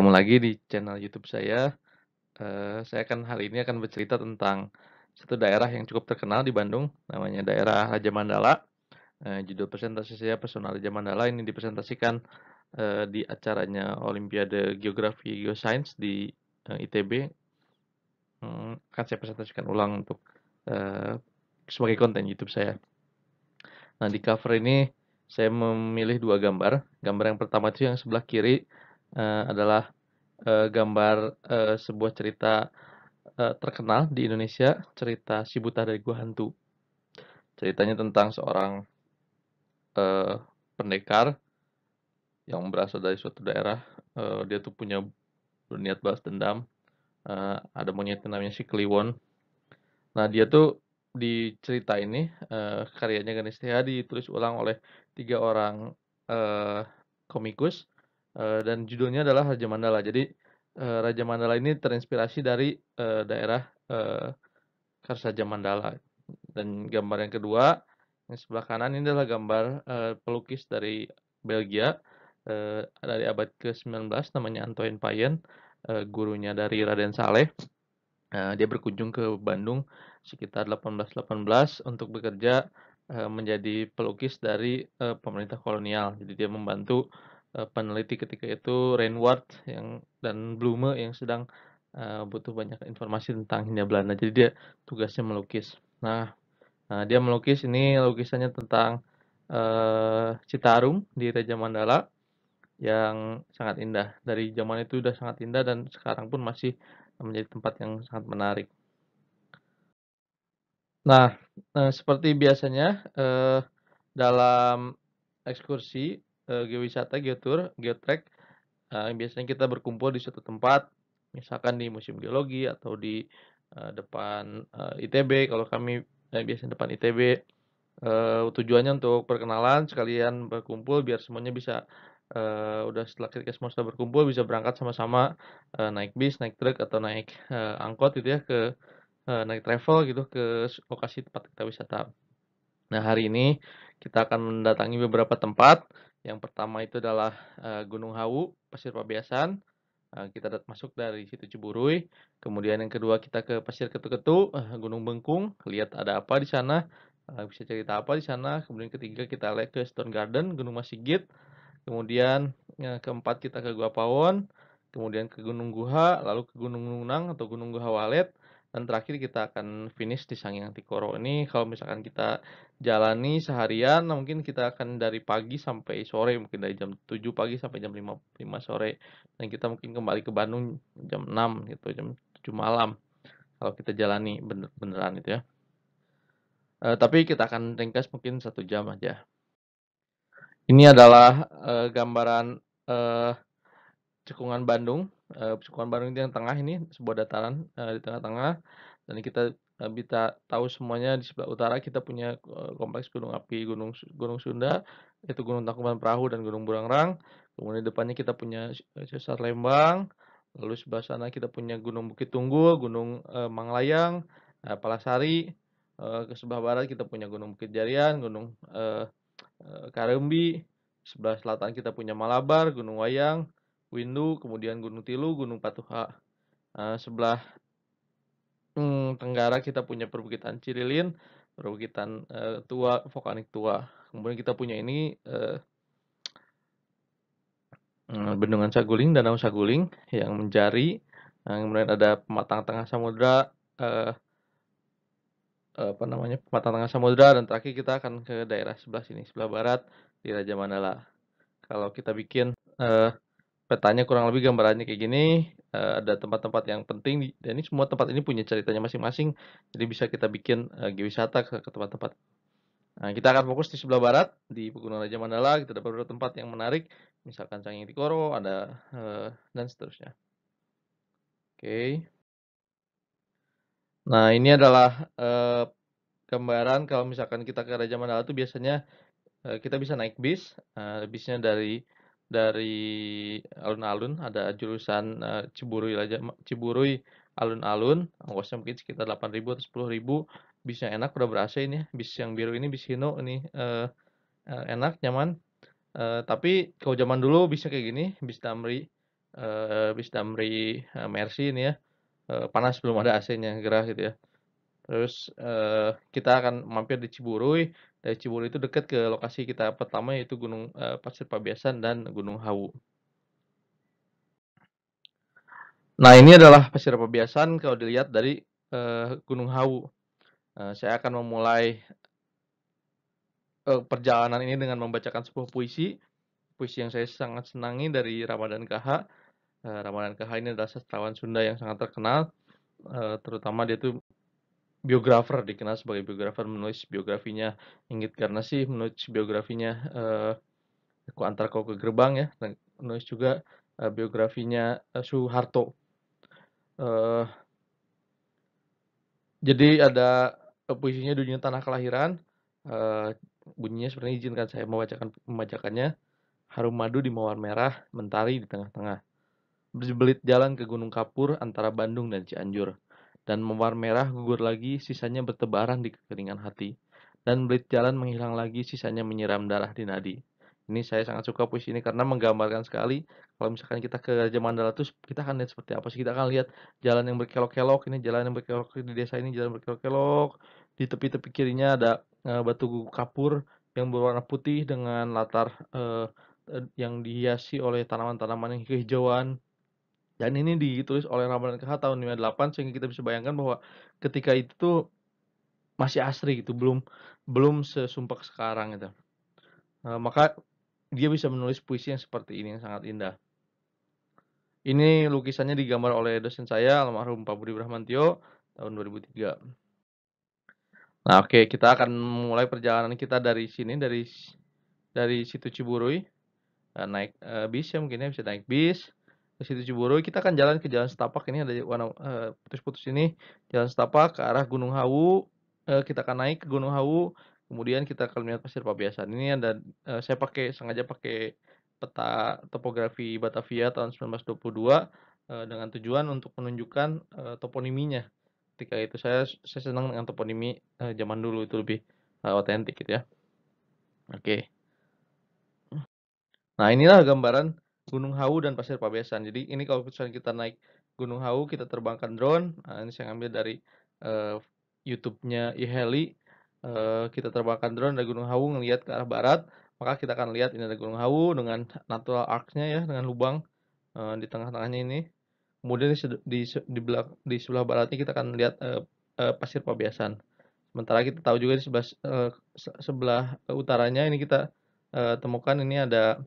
Ketemu lagi di channel YouTube saya. Saya hari ini akan bercerita tentang satu daerah yang cukup terkenal di Bandung, namanya daerah Raja Mandala. Judul presentasi saya Pesona Raja Mandala ini dipresentasikan di acaranya Olimpiade Geografi Geosains di ITB. Akan saya presentasikan ulang untuk eee, sebagai konten YouTube saya. Nah, di cover ini saya memilih dua gambar. Gambar yang pertama itu yang sebelah kiri adalah gambar sebuah cerita terkenal di Indonesia, cerita Si Buta dari Gua Hantu. Ceritanya tentang seorang eee, pendekar yang berasal dari suatu daerah. Dia tuh punya niat balas dendam. Ada monyet namanya si Kliwon. Nah, dia tuh di cerita ini karyanya Ganesh Teha ditulis ulang oleh 3 orang eee, komikus, dan judulnya adalah Raja Mandala. Jadi Raja Mandala ini terinspirasi dari daerah Karsaja Mandala. Dan gambar yang kedua, yang sebelah kanan ini adalah gambar pelukis dari Belgia dari abad ke-19 namanya Antoine Payen, gurunya dari Raden Saleh. Dia berkunjung ke Bandung sekitar 1818 untuk bekerja menjadi pelukis dari pemerintah kolonial. Jadi dia membantu peneliti ketika itu Reinward dan Blume yang sedang butuh banyak informasi tentang Hindia Belanda. Jadi dia tugasnya melukis. Nah, dia melukis ini lukisannya tentang Citarum di Raja Mandala yang sangat indah. Dari zaman itu sudah sangat indah dan sekarang pun masih menjadi tempat yang sangat menarik. Nah, seperti biasanya dalam ekskursi geowisata, geotour, geotrek, biasanya kita berkumpul di suatu tempat, misalkan di Museum Geologi atau di depan ITB. Kalau kami biasanya depan ITB. Tujuannya untuk perkenalan, sekalian berkumpul biar semuanya bisa udah setelah ketika semua sudah berkumpul bisa berangkat sama-sama naik bis, naik truk, atau naik angkot gitu ya naik travel gitu ke lokasi tempat kita wisata. Nah, hari ini kita akan mendatangi beberapa tempat. Yang pertama itu adalah Gunung Hawu, Pasir Pabeasan. Kita masuk dari situ Ciburuy. Kemudian yang kedua kita ke Pasir Ketu-Ketu, Gunung Bengkung, lihat ada apa di sana, bisa cerita apa di sana. Kemudian ketiga kita ke Stone Garden, Gunung Masigit. Kemudian keempat kita ke Gua Pawon, kemudian ke Gunung Guha, lalu ke Gunung Nunang atau Gunung Guha Walet, dan terakhir kita akan finish di Sangiang Tikoro. Ini kalau misalkan kita jalani seharian, mungkin kita akan dari pagi sampai sore, mungkin dari jam 7 pagi sampai jam 5 sore. Dan kita mungkin kembali ke Bandung jam 6 gitu, jam 7 malam. Kalau kita jalani beneran itu ya. Tapi kita akan ringkas mungkin 1 jam aja. Ini adalah gambaran eh, Cekungan Bandung. Cekungan Bandung itu yang tengah ini sebuah dataran di tengah-tengah, dan kita bisa tahu semuanya di sebelah utara kita punya kompleks gunung api Gunung Sunda, yaitu Gunung Tangkuban Perahu dan Gunung Burangrang. Kemudian depannya kita punya Sesar Lembang, lalu sebelah sana kita punya Gunung Bukit Tunggul, Gunung Manglayang, Palasari. Ke sebelah barat kita punya Gunung Bukit Jarian, Gunung Karembi. Sebelah selatan kita punya Malabar, Gunung Wayang, Windu, kemudian Gunung Tilu, Gunung Patuha. Sebelah tenggara kita punya perbukitan Cirilin, perbukitan tua, vulkanik tua. Kemudian kita punya ini Bendungan Saguling, Danau Saguling yang menjari. Kemudian ada pematang tengah samudra, eh, pematang tengah samudra, dan terakhir kita akan ke daerah sebelah sini, sebelah barat di Raja Mandala. Kalau kita bikin petanya kurang lebih gambarannya kayak gini, ada tempat-tempat yang penting dan ini semua tempat ini punya ceritanya masing-masing, jadi bisa kita bikin geowisata ke tempat-tempat. Nah, kita akan fokus di sebelah barat, di Pegunungan Raja Mandala. Kita dapat beberapa tempat yang menarik, misalkan Canging Tikoro, ada dan seterusnya. Oke. Nah, ini adalah gambaran kalau misalkan kita ke Raja Mandala itu biasanya kita bisa naik bis, bisnya dari alun-alun, ada jurusan Ciburuy alun-alun, ongkosnya mungkin sekitar 8.000 atau 10.000. Bisnya enak, udah ber-AC ini, bis yang biru ini bis Hino ini enak, nyaman. Tapi kalau zaman dulu bisnya kayak gini, bis Damri. bis Damri, Mersi ini ya, panas belum ada AC-nya, gerah gitu ya. Terus, kita akan mampir di Ciburuy, dari Ciburuy itu dekat ke lokasi kita pertama yaitu Gunung, Pasir Pabeasan dan Gunung Hawu. Nah, ini adalah Pasir Pabeasan kalau dilihat dari, Gunung Hawu. Saya akan memulai, perjalanan ini dengan membacakan sebuah puisi, puisi yang saya sangat senangi dari Ramadhan K.H. Ramadhan K.H. ini adalah sastrawan Sunda yang sangat terkenal, terutama dia itu biografer, dikenal sebagai biografer, menulis biografinya Inggit Garnasih, menulis biografinya, Ku Antar Kau ke Gerbang ya, dan menulis juga, biografinya, Soeharto. Eee, jadi ada, puisinya Dunia Tanah Kelahiran, eee, bunyinya seperti ini, izinkan saya membacakannya. Harum madu di mawar merah, mentari di tengah-tengah. Berbelit jalan ke Gunung Kapur antara Bandung dan Cianjur. Dan mawar merah gugur lagi, sisanya bertebaran di kekeringan hati. Dan belit jalan menghilang lagi, sisanya menyiram darah di nadi. Ini saya sangat suka puisi ini karena menggambarkan sekali kalau misalkan kita ke Raja Mandala tuh kita akan lihat seperti apa sih? Kita akan lihat jalan yang berkelok-kelok, ini jalan yang berkelok di desa ini jalan berkelok-kelok. Di tepi-tepi kirinya ada batu kapur yang berwarna putih dengan latar yang dihiasi oleh tanaman-tanaman yang kehijauan. Dan ini ditulis oleh Ramadhan K.H. tahun 58 sehingga kita bisa bayangkan bahwa ketika itu tuh masih asri gitu, belum belum sesumpek sekarang gitu. Maka dia bisa menulis puisi yang seperti ini yang sangat indah. Ini lukisannya digambar oleh dosen saya almarhum Pak Budi Brahmantio tahun 2003. Nah, oke, kita akan mulai perjalanan kita dari sini dari situ Ciburuy, naik, bis ya mungkin ya, bisa naik bis ke situ Ciburuy, kita akan jalan ke Jalan Setapak, ini ada warna, putus-putus ini, Jalan Setapak ke arah Gunung Hawu, kita akan naik ke Gunung Hawu, kemudian kita akan melihat Pasir Pabeasan. Ini ada, saya sengaja pakai peta topografi Batavia tahun 1922, dengan tujuan untuk menunjukkan, toponiminya. Ketika itu saya senang dengan toponimi, zaman dulu itu lebih, otentik gitu ya. Oke. Nah, inilah gambaran Gunung Hawu dan Pasir Pabesan. Jadi ini kalau misalnya kita naik Gunung Hawu, kita terbangkan drone. Nah, ini saya ambil dari YouTube-nya iHeli. Kita terbangkan drone dari Gunung Hawu ngelihat ke arah barat, maka kita akan lihat ini ada Gunung Hawu dengan natural arc-nya ya, dengan lubang di tengah-tengahnya ini. Kemudian di sebelah baratnya kita akan lihat Pasir Pabeasan. Sementara kita tahu juga di sebelah sebelah utaranya ini kita temukan ini ada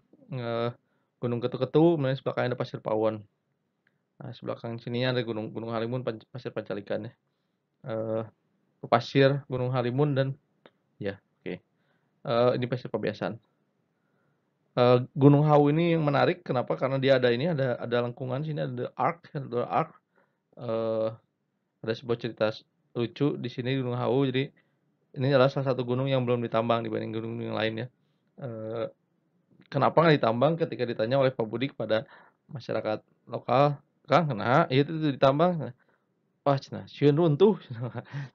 Gunung Ketu-Ketu, kemudian sebelah kanan ada Pasir Pawon. Nah, sebelah kanan sini ada Gunung Gunung Halimun, Pasir Pancalikan ya. Eh, Pasir Gunung Halimun dan ya, oke. Ini Pasir Pabeasan. Gunung Hawu ini yang menarik kenapa? Karena dia ada ini ada lengkungan sini ada arc. Eh, ada sebuah cerita lucu di sini Gunung Hawu. Jadi ini adalah salah satu gunung yang belum ditambang dibanding gunung-gunung yang lain ya. Eh, Kenapa nggak ditambang ketika ditanya oleh Pak Budi kepada masyarakat lokal, "Kang, kenapa itu ditambang?" Wah cenah, "Sieun runtuh."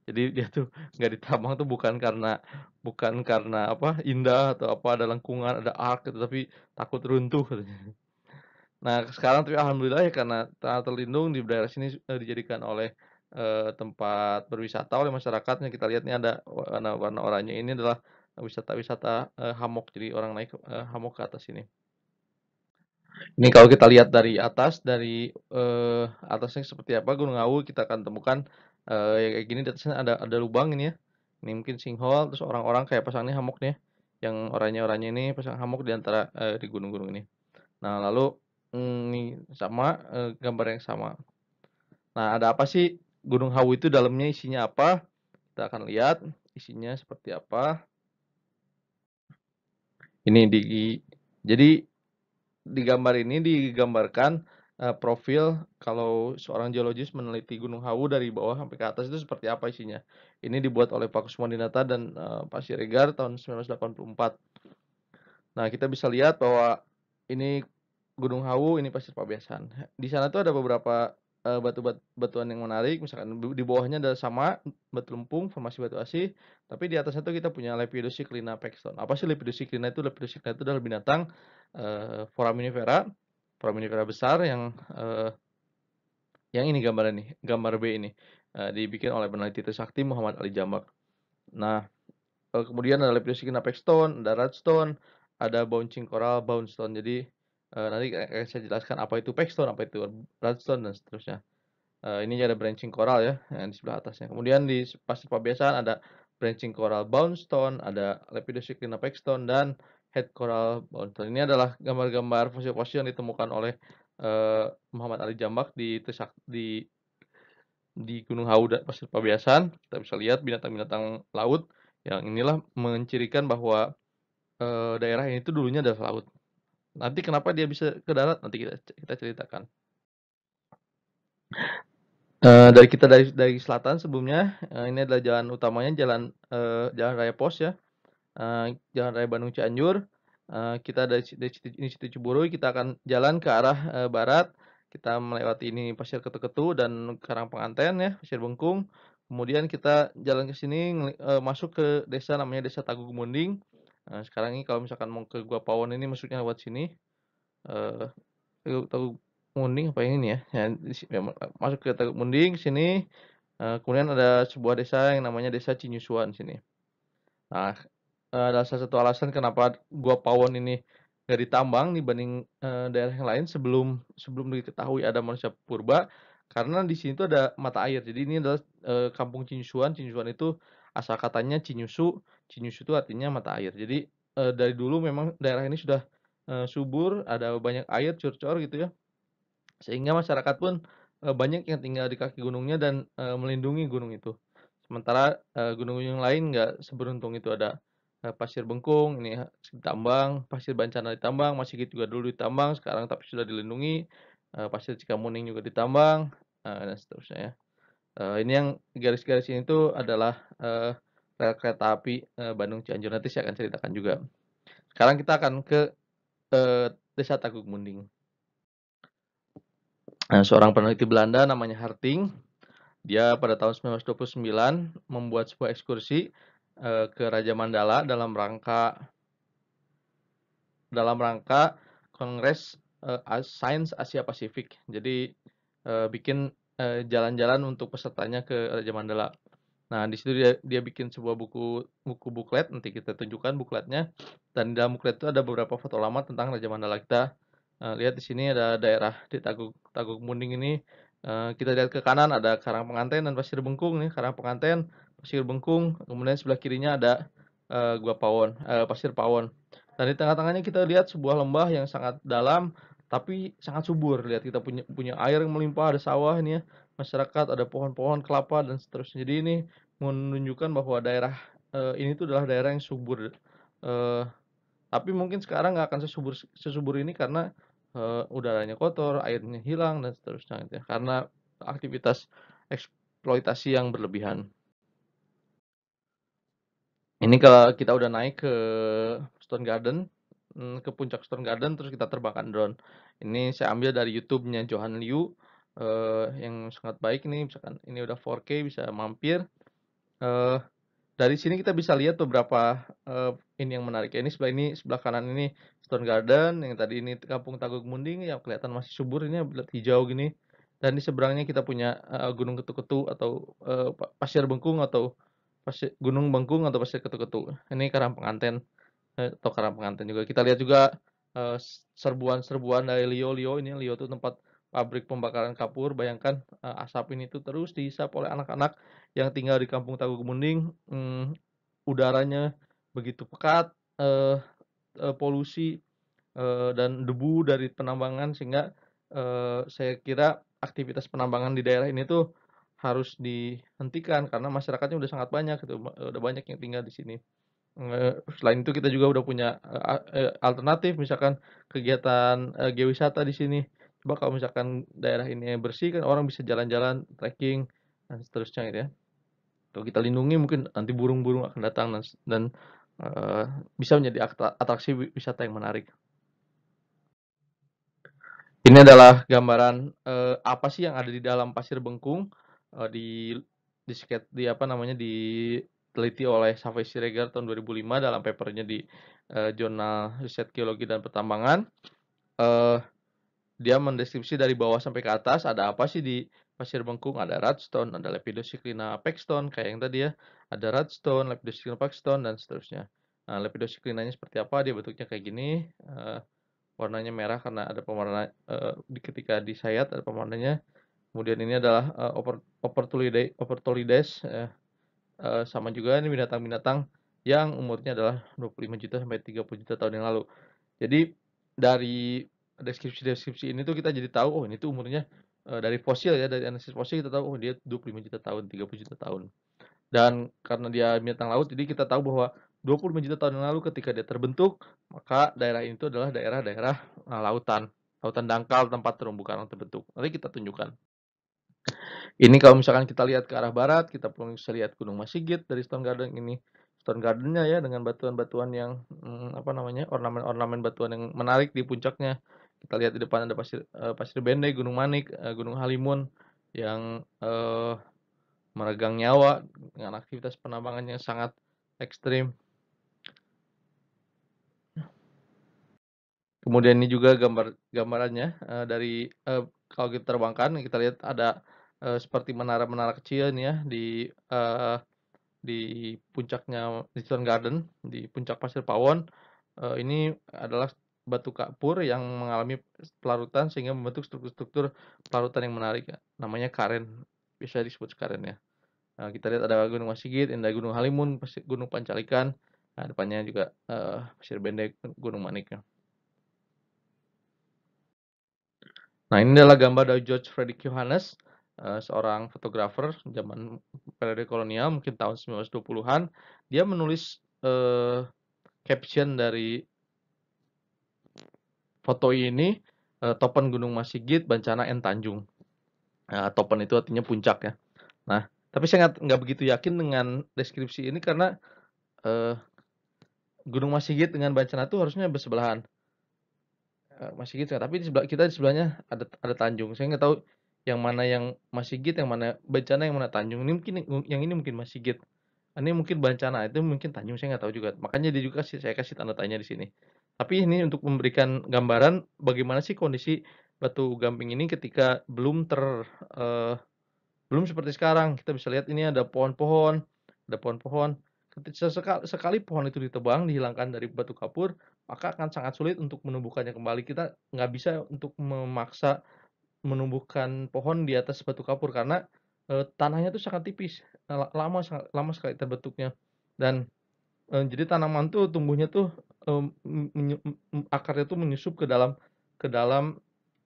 Jadi dia tuh nggak ditambang tuh bukan karena apa, indah atau apa, ada lengkungan, ada arc gitu, tapi takut runtuh katanya. Nah sekarang tapi alhamdulillah ya karena tanah terlindung di daerah sini, dijadikan oleh, tempat berwisata oleh masyarakat yang kita lihat nih ada warna-warna oranye ini adalah wisata-wisata, hammock, jadi orang naik, hammock ke atas ini. Ini kalau kita lihat dari atas, atasnya seperti apa Gunung Awu, kita akan temukan, yang kayak gini di atasnya ada lubang ini ya. Ini mungkin sinkhole, terus orang-orang kayak pasang nih hammock nih, yang oranye-oranye ini pasang hammock di antara, di gunung-gunung ini. Nah lalu, nih sama, gambar yang sama. Nah ada apa sih Gunung Hawu itu dalamnya isinya apa? Kita akan lihat isinya seperti apa. Ini jadi di gambar ini digambarkan, profil kalau seorang geologis meneliti Gunung Hawu dari bawah sampai ke atas itu seperti apa isinya. Ini dibuat oleh Pak Kuswandinata dan, Pak Siregar tahun 1984. Nah, kita bisa lihat bahwa ini Gunung Hawu, ini Pasir Pabeasan. Di sana tuh ada beberapa, batuan yang menarik, misalkan di bawahnya ada sama, batu lempung, formasi batu asih, tapi di atasnya tuh kita punya Lepidosiklina Paxton. Apa sih Lepidosiklina itu? Lepidosiklina itu adalah binatang, foraminifera foraminifera besar yang ini gambarnya nih, gambar B ini, dibikin oleh peneliti Trisakti Muhammad Ali Jamak. Nah, kemudian ada Lepidoscic apex stone, ada Rudstone, ada Bouncing Coral Boundstone. Jadi, nanti akan saya jelaskan apa itu Pexstone, apa itu Rudstone, dan seterusnya. Ini ada Branching Coral ya, yang di sebelah atasnya. Kemudian di pasir pabiasan ada Branching Coral Boundstone, ada Lepidoscic apex stone, dan Head Coral Boundstone. Ini adalah gambar-gambar fosil-fosil yang ditemukan oleh Muhammad Ali Jamak di Gunung Hau Pasir Pabiasan. Kita bisa lihat binatang-binatang laut yang inilah mencirikan bahwa daerah ini tuh dulunya adalah laut. Nanti kenapa dia bisa ke darat, nanti kita ceritakan. Dari selatan sebelumnya, ini adalah jalan utamanya, Jalan Raya Pos ya, Jalan Raya Bandung Cianjur. Kita dari situ Ciburuy, kita akan jalan ke arah barat. Kita melewati ini Pasir Ketu-Ketu dan Karangpenganten ya, Pasir Bengkung. Kemudian kita jalan ke sini, masuk ke desa namanya Desa Tagug Munding. Sekarang ini kalau misalkan mau ke Gua Pawon ini masuknya lewat sini. Tagug Munding apa yang ini ya? Masuk ke Tagug Munding sini. Kemudian ada sebuah desa yang namanya Desa Cinyusuan sini. Nah, ada salah satu alasan kenapa Gua Pawon ini nggak ditambang dibanding daerah yang lain sebelum diketahui ada manusia purba, karena di sini tuh ada mata air. Jadi ini adalah kampung Cinyusuan. Cinyusuan itu asal katanya Cinyusu. Cinyusu itu artinya mata air. Jadi dari dulu memang daerah ini sudah subur, ada banyak air, curcor gitu ya. Sehingga masyarakat pun banyak yang tinggal di kaki gunungnya dan melindungi gunung itu. Sementara gunung-gunung lain nggak seberuntung itu, ada Pasir Bengkung ini ditambang, Pasir Bancana ditambang, Masigit juga dulu ditambang, sekarang tapi sudah dilindungi, Pasir Cikamuning juga ditambang, dan seterusnya ya. Ini yang garis-garis ini tuh adalah rel kereta api Bandung Cianjur, nanti saya akan ceritakan juga. Sekarang kita akan ke Desa Tagug Munding. Seorang peneliti Belanda namanya Harting, dia pada tahun 1929 membuat sebuah ekskursi ke Raja Mandala dalam rangka Kongres Sains Asia Pasifik. Jadi bikin jalan-jalan untuk pesertanya ke Raja Mandala. Nah, di situ dia bikin sebuah buku buklet, nanti kita tunjukkan bukletnya. Dan di dalam buklet itu ada beberapa foto lama tentang Raja Mandala. Kita lihat di sini ada daerah di Tagug Munding ini. Kita lihat ke kanan ada Karangpenganten dan Pasir Bengkung nih, Karangpenganten, Pasir Bengkung. Kemudian sebelah kirinya ada Gua Pawon, Pasir Pawon. Dan di tengah-tengahnya kita lihat sebuah lembah yang sangat dalam tapi sangat subur. Lihat kita punya air yang melimpah, ada sawah ini ya, masyarakat, ada pohon-pohon kelapa dan seterusnya. Jadi ini menunjukkan bahwa daerah ini tuh adalah daerah yang subur. Eh, tapi mungkin sekarang nggak akan sesubur ini karena udaranya kotor, airnya hilang dan seterusnya gitu ya. Karena aktivitas eksploitasi yang berlebihan. Ini kalau kita udah naik ke Stone Garden, ke puncak Stone Garden, terus kita terbangkan drone. Ini saya ambil dari YouTube-nya Johan Liu, yang sangat baik ini. Misalkan ini udah 4K, bisa mampir. Eh, dari sini kita bisa lihat beberapa ini yang menarik. Ini sebelah kanan ini Stone Garden, yang tadi ini Kampung Tagug Munding yang kelihatan masih subur, ini hijau gini. Dan di seberangnya kita punya Gunung Ketu-Ketu atau Pasir Bengkung atau Gunung Bengkung atau Pasir Ketu-Ketu. Ini Karangpenganten atau Karangpenganten juga. Kita lihat juga serbuan-serbuan dari Lio. Ini Lio itu tempat pabrik pembakaran kapur. Bayangkan asap ini tuh terus dihisap oleh anak-anak yang tinggal di Kampung Tagug Munding. Udaranya begitu pekat, polusi dan debu dari penambangan, sehingga saya kira aktivitas penambangan di daerah ini tuh harus dihentikan karena masyarakatnya udah sangat banyak gitu, udah banyak yang tinggal di sini. Selain itu kita juga udah punya alternatif, misalkan kegiatan geowisata di sini. Coba kalau misalkan daerah ini bersih kan orang bisa jalan-jalan, trekking dan seterusnya gitu ya. Kalau kita lindungi mungkin nanti burung-burung akan datang dan bisa menjadi atraksi wisata yang menarik. Ini adalah gambaran apa sih yang ada di dalam Pasir Bengkung, di apa namanya, diteliti oleh Savay Siregar tahun 2005 dalam papernya di Jurnal Riset Geologi dan Pertambangan. dia mendeskripsi dari bawah sampai ke atas ada apa sih di pasir bengkung, ada radstone, ada Lepidosiklina paxton kayak yang tadi ya, ada radstone, Lepidosiklina paxton dan seterusnya. Nah, Lepidosiclinanya seperti apa, dia bentuknya kayak gini, warnanya merah karena ada pewarna ketika disayat ada pewarnanya. Kemudian ini adalah Opertolides, sama juga ini binatang-binatang yang umurnya adalah 25 juta sampai 30 juta tahun yang lalu. Jadi dari deskripsi-deskripsi ini tuh kita jadi tahu, oh ini tuh umurnya dari fosil ya, dari analisis fosil kita tahu, oh dia 25 juta tahun, 30 juta tahun. Dan karena dia binatang laut, jadi kita tahu bahwa 25 juta tahun yang lalu ketika dia terbentuk, maka daerah itu adalah daerah-daerah lautan, lautan dangkal tempat terumbu karang terbentuk. Nanti kita tunjukkan. Ini kalau misalkan kita lihat ke arah barat, kita bisa lihat Gunung Masigit dari Stone Garden ini. Stone Garden-nya ya dengan batuan-batuan yang apa namanya, ornamen-ornamen batuan yang menarik di puncaknya. Kita lihat di depan ada Pasir Bende, Gunung Manik, Gunung Halimun yang meregang nyawa dengan aktivitas penambangan yang sangat ekstrim. Kemudian ini juga gambarannya dari kalau kita terbangkan kita lihat ada seperti menara-menara kecil nih ya di puncaknya di Stone Garden, di puncak Pasir Pawon. Ini adalah batu kapur yang mengalami pelarutan sehingga membentuk struktur-struktur pelarutan yang menarik ya. Namanya karen, bisa disebut karen ya. Nah, kita lihat ada Gunung Masigit, ada Gunung Halimun, Gunung Pancalikan. Nah, depannya juga Pasir Bende, Gunung Manik ya. Nah, ini adalah gambar dari George Frederick Johannes, seorang fotografer zaman periode kolonial, mungkin tahun 1920-an. Dia menulis caption dari foto ini, Topen Gunung Masigit, Bencana N Tanjung. Nah, topen itu artinya puncak ya. Nah, tapi saya nggak begitu yakin dengan deskripsi ini karena Gunung Masigit dengan Bencana itu harusnya bersebelahan. Masigit ya, tapi kita di sebelahnya ada Tanjung. Saya nggak tahu yang mana yang Masigit, yang mana Bencana, yang mana Tanjung. Ini mungkin yang ini mungkin Masigit. Ini mungkin Bencana, itu mungkin Tanjung, saya nggak tahu juga. Makanya dia juga saya kasih tanda tanya di sini. Tapi ini untuk memberikan gambaran bagaimana sih kondisi Batu Gamping ini ketika belum seperti sekarang. Kita bisa lihat ini ada pohon-pohon, sekali pohon itu ditebang, dihilangkan dari batu kapur, maka akan sangat sulit untuk menumbuhkannya kembali. Kita nggak bisa untuk memaksa menumbuhkan pohon di atas batu kapur karena tanahnya itu sangat tipis, lama sekali terbentuknya. Dan jadi tanaman tuh tumbuhnya tuh akarnya tuh menyusup ke dalam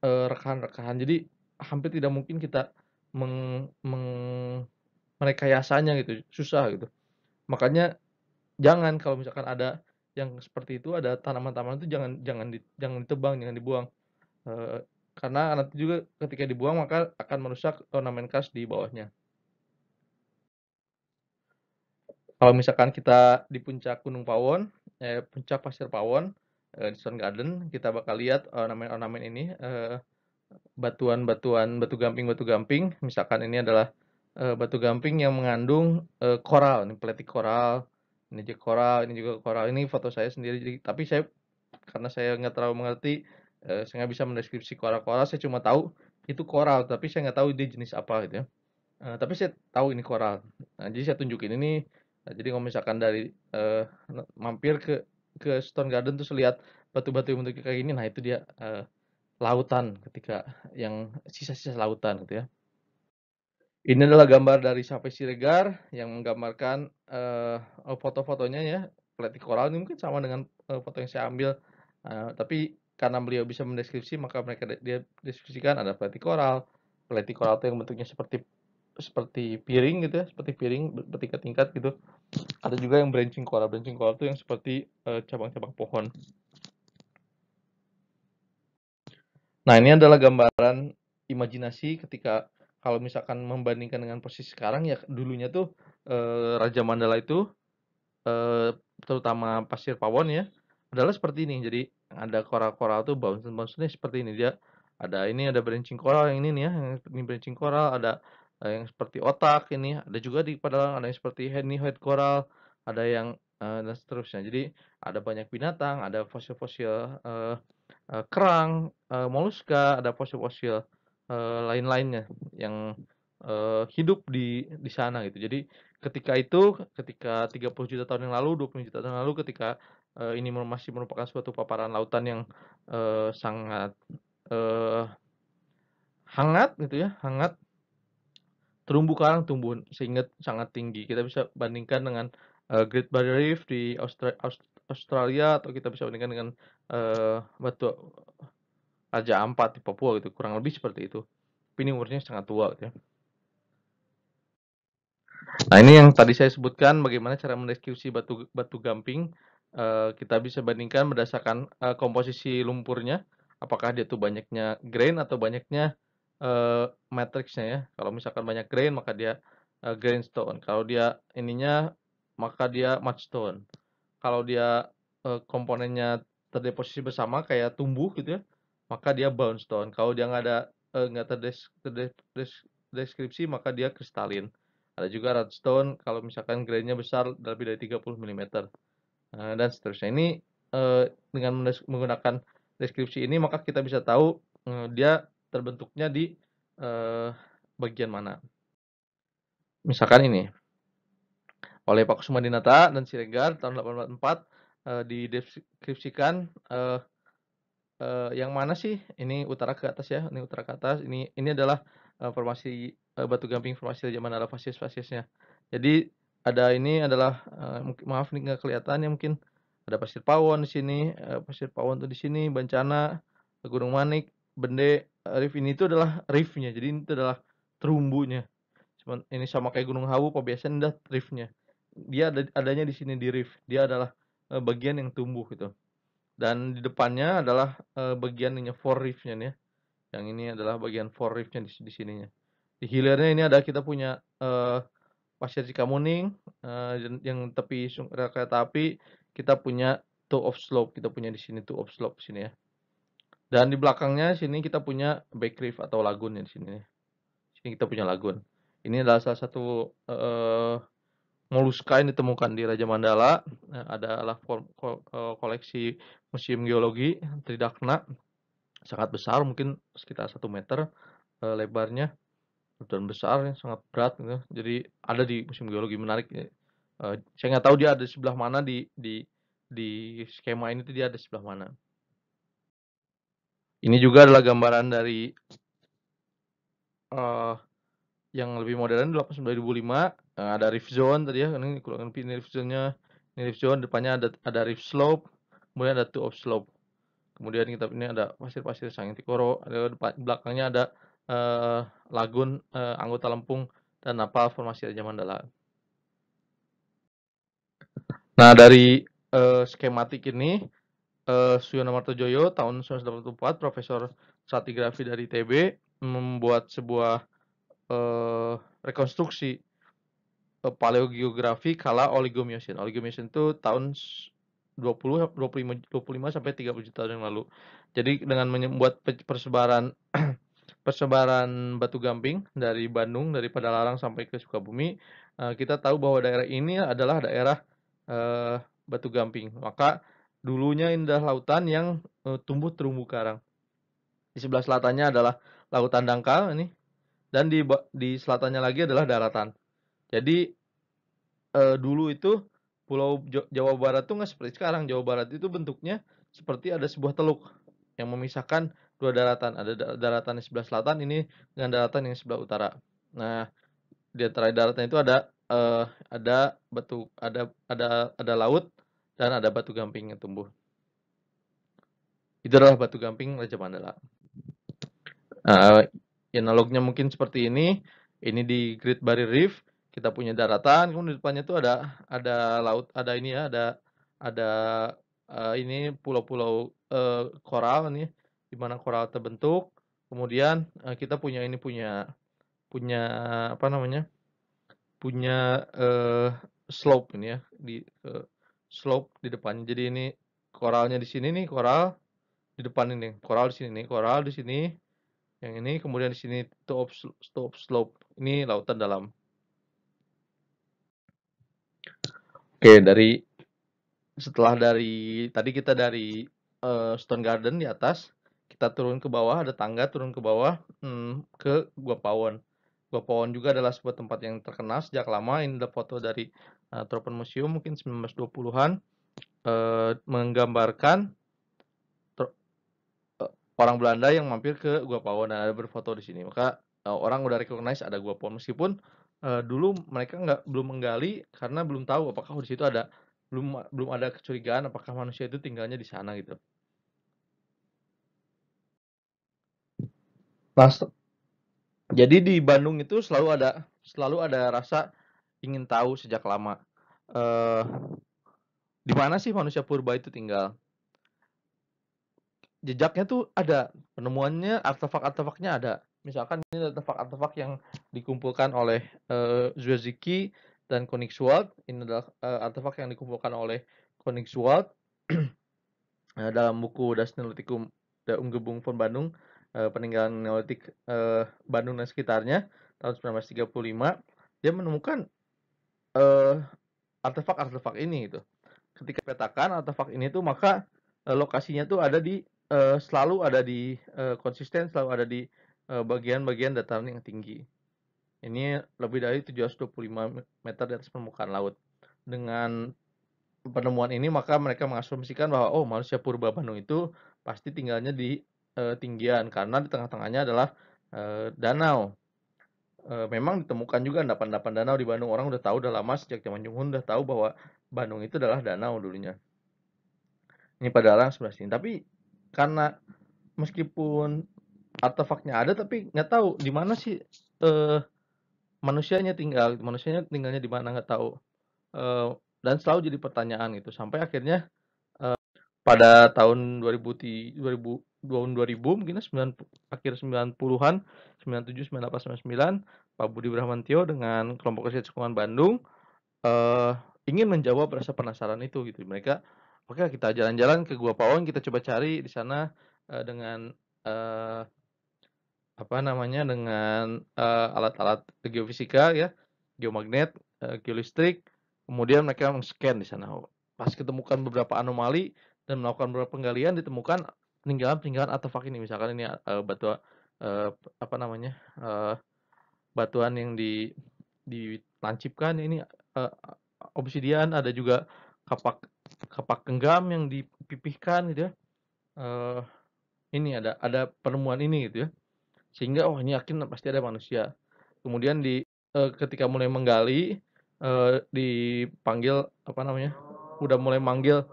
rekahan-rekahan. Jadi hampir tidak mungkin kita meng, meng, merekayasanya gitu, susah gitu. Makanya jangan kalau misalkan ada yang seperti itu, ada tanaman-tanaman itu jangan ditebang, jangan dibuang. Eee, karena nanti juga ketika dibuang maka akan merusak ornamen khas di bawahnya. Kalau misalkan kita di puncak Gunung Pawon, puncak Pasir Pawon, di Stone Garden, kita bakal lihat ornamen-ornamen ini, batu gamping, misalkan ini adalah, batu gamping yang mengandung, koral, ini peletik koral, ini juga koral, ini foto saya sendiri, jadi tapi karena saya nggak terlalu mengerti, saya nggak bisa mendeskripsi koral-koral, saya cuma tahu itu koral, tapi saya nggak tahu dia jenis apa gitu ya. Tapi saya tahu ini koral. Nah, jadi saya tunjukin ini, jadi kalau misalkan dari, mampir ke Stone Garden terus lihat batu-batu yang bentuknya kayak gini, nah itu dia, lautan ketika yang sisa-sisa lautan gitu ya. Ini adalah gambar dari Safei Siregar yang menggambarkan, foto-fotonya ya, peletik koral ini mungkin sama dengan, foto yang saya ambil, tapi karena beliau bisa mendeskripsi maka dia deskripsikan ada peletik koral itu yang bentuknya seperti seperti piring gitu ya, seperti piring bertingkat-tingkat gitu. Ada juga yang branching coral itu yang seperti, cabang-cabang pohon. Nah, ini adalah gambaran imajinasi ketika kalau misalkan membandingkan dengan posisi sekarang ya dulunya tuh Raja Mandala itu terutama Pasir Pawon ya adalah seperti ini. Jadi ada koral-koral tuh bounce-bounce-nya seperti ini dia. Ada branching coral yang ini nih ya, yang ini branching coral, ada yang seperti otak ini, ada juga di Padalarang ada yang seperti head coral, ada yang dan seterusnya. Jadi ada banyak binatang, ada fosil-fosil kerang, moluska, ada fosil-fosil lain-lainnya yang hidup di sana gitu. Jadi ketika 30 juta tahun yang lalu, 20 juta tahun yang lalu, ketika ini masih merupakan suatu paparan lautan yang sangat eee, hangat gitu ya, hangat, terumbu karang tumbuh sehingga sangat tinggi. Kita bisa bandingkan dengan Great Barrier Reef di Australia, atau kita bisa bandingkan dengan batu Raja Ampat di Papua gitu, kurang lebih seperti itu. Tapi ini umurnya sangat tua gitu ya. Nah, ini yang tadi saya sebutkan bagaimana cara mendeskripsi batu batu gamping. Kita bisa bandingkan berdasarkan komposisi lumpurnya, apakah dia tuh banyaknya grain atau banyaknya matriksnya ya. Kalau misalkan banyak grain maka dia grindstone. Kalau dia ininya maka dia mudstone. Kalau dia komponennya terdeposisi bersama kayak tumbuh gitu ya, maka dia boundstone. Kalau dia nggak ada nggak terdeskripsi maka dia kristalin. Ada juga redstone kalau misalkan grainnya besar lebih dari 30 milimeter, dan seterusnya. Ini dengan menggunakan deskripsi ini maka kita bisa tahu dia terbentuknya di eee, bagian mana. Misalkan ini, oleh Pak Kusuma Dinata dan Siregar tahun 1844 dideskripsikan, eee yang mana sih, ini utara ke atas ya, ini utara ke atas, ini adalah formasi batu gamping formasi zaman Nala fasies-fasiesnya. Jadi ada ini adalah maaf nih nggak kelihatan ya mungkin, ada Pasir Pawon di sini, Pasir Pawon tuh di sini, Bencana, Gunung Manik, Bende, Reef ini itu adalah reef-nya, jadi ini itu adalah terumbunya. Cuman ini sama kayak Gunung Hawu, Pabiasan dah reef-nya. Dia adanya di sini di reef, dia adalah bagian yang tumbuh gitu. Dan di depannya adalah bagian ininya reef-nya nih ya. Yang ini adalah bagian reef-nya di sininya. Di hilirnya ini ada kita punya Pasir Cikamuning, yang tepi rel kereta api, kita punya Toe of Slope, kita punya di sini Toe of Slope sini ya. Dan di belakangnya sini kita punya Back Reef atau lagun ya di sini. Sini kita punya lagun. Ini adalah salah satu moluska yang ditemukan di Raja Mandala. Adalah koleksi Museum Geologi Tridakna, sangat besar, mungkin sekitar 1 meter lebarnya, dan besar ya, sangat berat gitu. Jadi ada di Museum Geologi, menarik ya. Saya nggak tahu dia ada di sebelah mana di skema ini tuh dia ada di sebelah mana. Ini juga adalah gambaran dari uh, yang lebih modern 2005, ada rift zone tadi ya, ini kurang lebih ini rift zone-nya. Ini rift zone, depannya ada rift slope, kemudian ada two of slope. Kemudian kita ini ada pasir-pasir Sangin Tikoro, ada belakangnya ada lagun anggota Lempung dan Napal formasi Raja Mandala. Nah, dari skematik ini Suyono Martojoyo tahun 1984, profesor stratigrafi dari ITB, membuat sebuah rekonstruksi paleogeografi kala Oligocene. Oligocene itu tahun 25 sampai 30 juta tahun yang lalu. Jadi dengan membuat persebaran persebaran batu gamping dari Bandung, dari Padalarang sampai ke Sukabumi, kita tahu bahwa daerah ini adalah daerah batu gamping. Maka dulunya ini adalah lautan yang tumbuh terumbu karang. Di sebelah selatannya adalah lautan dangkal ini, dan di selatannya lagi adalah daratan. Jadi dulu itu Pulau Jawa Barat tuh nggak seperti sekarang. Jawa Barat itu bentuknya seperti ada sebuah teluk yang memisahkan dua daratan. Ada daratan yang sebelah selatan ini dengan daratan yang sebelah utara. Nah, di antara daratan itu ada batu, ada laut dan ada batu gamping yang tumbuh. Itu adalah batu gamping Raja Mandala. Analognya mungkin seperti ini. Ini di Great Barrier Reef kita punya daratan, kemudian di depannya tuh ada laut, ada ini ya, ada ini pulau-pulau koral nih, di mana koral terbentuk. Kemudian kita punya punya apa namanya? Punya slope ini ya, slope di depannya. Jadi ini koralnya di sini nih, koral di depan ini, koral di sini nih, koral di sini. Yang ini kemudian di sini top slope. Ini lautan dalam. Oke, setelah dari tadi kita dari Stone Garden di atas, kita turun ke bawah, ada tangga turun ke bawah, ke Gua Pawon. Gua Pawon juga adalah sebuah tempat yang terkenal sejak lama. Ini adalah foto dari Tropenmuseum mungkin 1920-an, menggambarkan orang Belanda yang mampir ke Gua Pawon dan ada berfoto di sini. Maka orang udah recognize ada Gua Pawon meskipun dulu mereka belum menggali karena belum tahu apakah di situ ada belum ada kecurigaan apakah manusia itu tinggalnya di sana gitu. Nah, jadi di Bandung itu selalu ada rasa ingin tahu sejak lama. Eh, di mana sih manusia purba itu tinggal? Jejaknya tuh ada, penemuannya, artefak-artefaknya ada. Misalkan ini artefak-artefak yang dikumpulkan oleh Zwiecki dan Koenigswald. Ini adalah artefak yang dikumpulkan oleh Koenigswald dalam buku Das Neolithikum der Umgebung von Bandung, peninggalan Neolitik Bandung dan sekitarnya tahun 1935. Dia menemukan eh, artefak-artefak ini gitu. Ketika petakan artefak ini tuh maka lokasinya tuh selalu ada di konsisten selalu ada di bagian-bagian dataran yang tinggi. Ini lebih dari 725 meter di atas permukaan laut. Dengan penemuan ini maka mereka mengasumsikan bahwa oh manusia purba Bandung itu pasti tinggalnya di tinggian karena di tengah-tengahnya adalah danau. Memang ditemukan juga endapan-endapan danau di Bandung. Orang udah tahu udah lama sejak zaman Junghun udah tahu bahwa Bandung itu adalah danau dulunya. Ini pada orang sebelah sini. Tapi karena meskipun artefaknya ada tapi nggak tahu di mana sih eh, manusianya tinggalnya di mana nggak tahu. Eh, dan selalu jadi pertanyaan gitu sampai akhirnya pada tahun 2000 2000 mungkin ya, akhir 90-an 97 98 99 Pak Budi Brahmantio dengan kelompok riset Cekungan Bandung eh, ingin menjawab rasa penasaran itu gitu. Mereka oke kita jalan-jalan ke Gua Pawon, kita coba cari di sana dengan eh, apa namanya dengan alat-alat geofisika ya, geomagnet, geolistrik. Kemudian mereka men-scan di sana. Pas ketemukan beberapa anomali dan melakukan beberapa penggalian ditemukan peninggalan-peninggalan artefak ini. Misalkan ini batu apa namanya? Batuan yang ditancapkan ini obsidian, ada juga kapak kapak genggam yang dipipihkan gitu ya. Eh, ini ada penemuan ini gitu ya. Sehingga oh ini yakin pasti ada manusia. Kemudian ketika mulai menggali dipanggil apa namanya? Udah mulai manggil.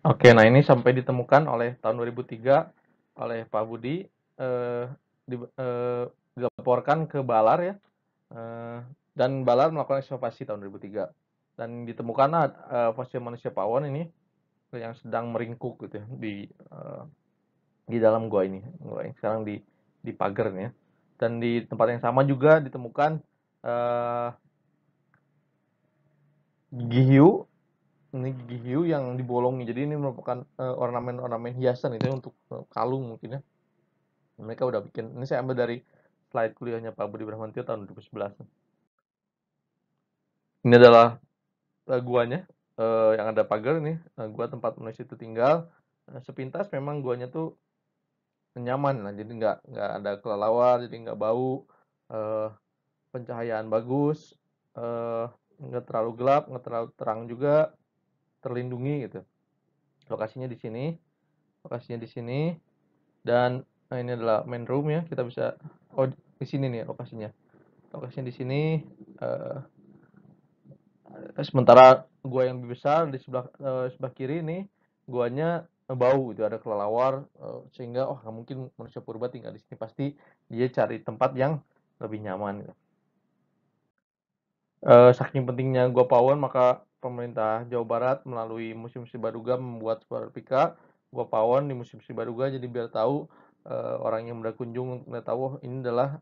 Oke, nah ini sampai ditemukan oleh tahun 2003 oleh Pak Budi eh, dilaporkan ke Balar ya. Dan Balar melakukan eksplorasi tahun 2003 dan ditemukanlah fosil manusia pawon ini yang sedang meringkuk gitu ya, di dalam gua yang sekarang di pagar nih ya. Dan di tempat yang sama juga ditemukan gigi hiu. Ini gigi hiu yang dibolongi, jadi ini merupakan ornamen-ornamen hiasan itu ya, untuk kalung mungkin ya. Mereka udah bikin, ini saya ambil dari slide kuliahnya Pak Budi Brahmantio tahun 2011. Ini adalah guanya yang ada pagar nih, gua tempat manusia itu tinggal. Sepintas memang guanya tuh nyaman lah, jadi nggak ada kelelawar, jadi nggak bau, eh, pencahayaan bagus, eh, nggak terlalu gelap, nggak terlalu terang juga, terlindungi gitu. Lokasinya di sini, lokasinya di sini, dan ini adalah main room ya, kita bisa oh di sini nih lokasinya. Lokasinya di sini. eh, Sementara gua yang lebih besar di sebelah kiri ini guanya bau gitu, ada kelelawar sehingga oh nggak mungkin manusia purba tinggal di sini, pasti dia cari tempat yang lebih nyaman gitu. Saking pentingnya Gua Pawon maka pemerintah Jawa Barat melalui Museum Sibaduga membuat sebuah replika Gua Pawon di Museum Sibaduga, jadi biar tahu orang yang berkunjung udah tahu oh, ini adalah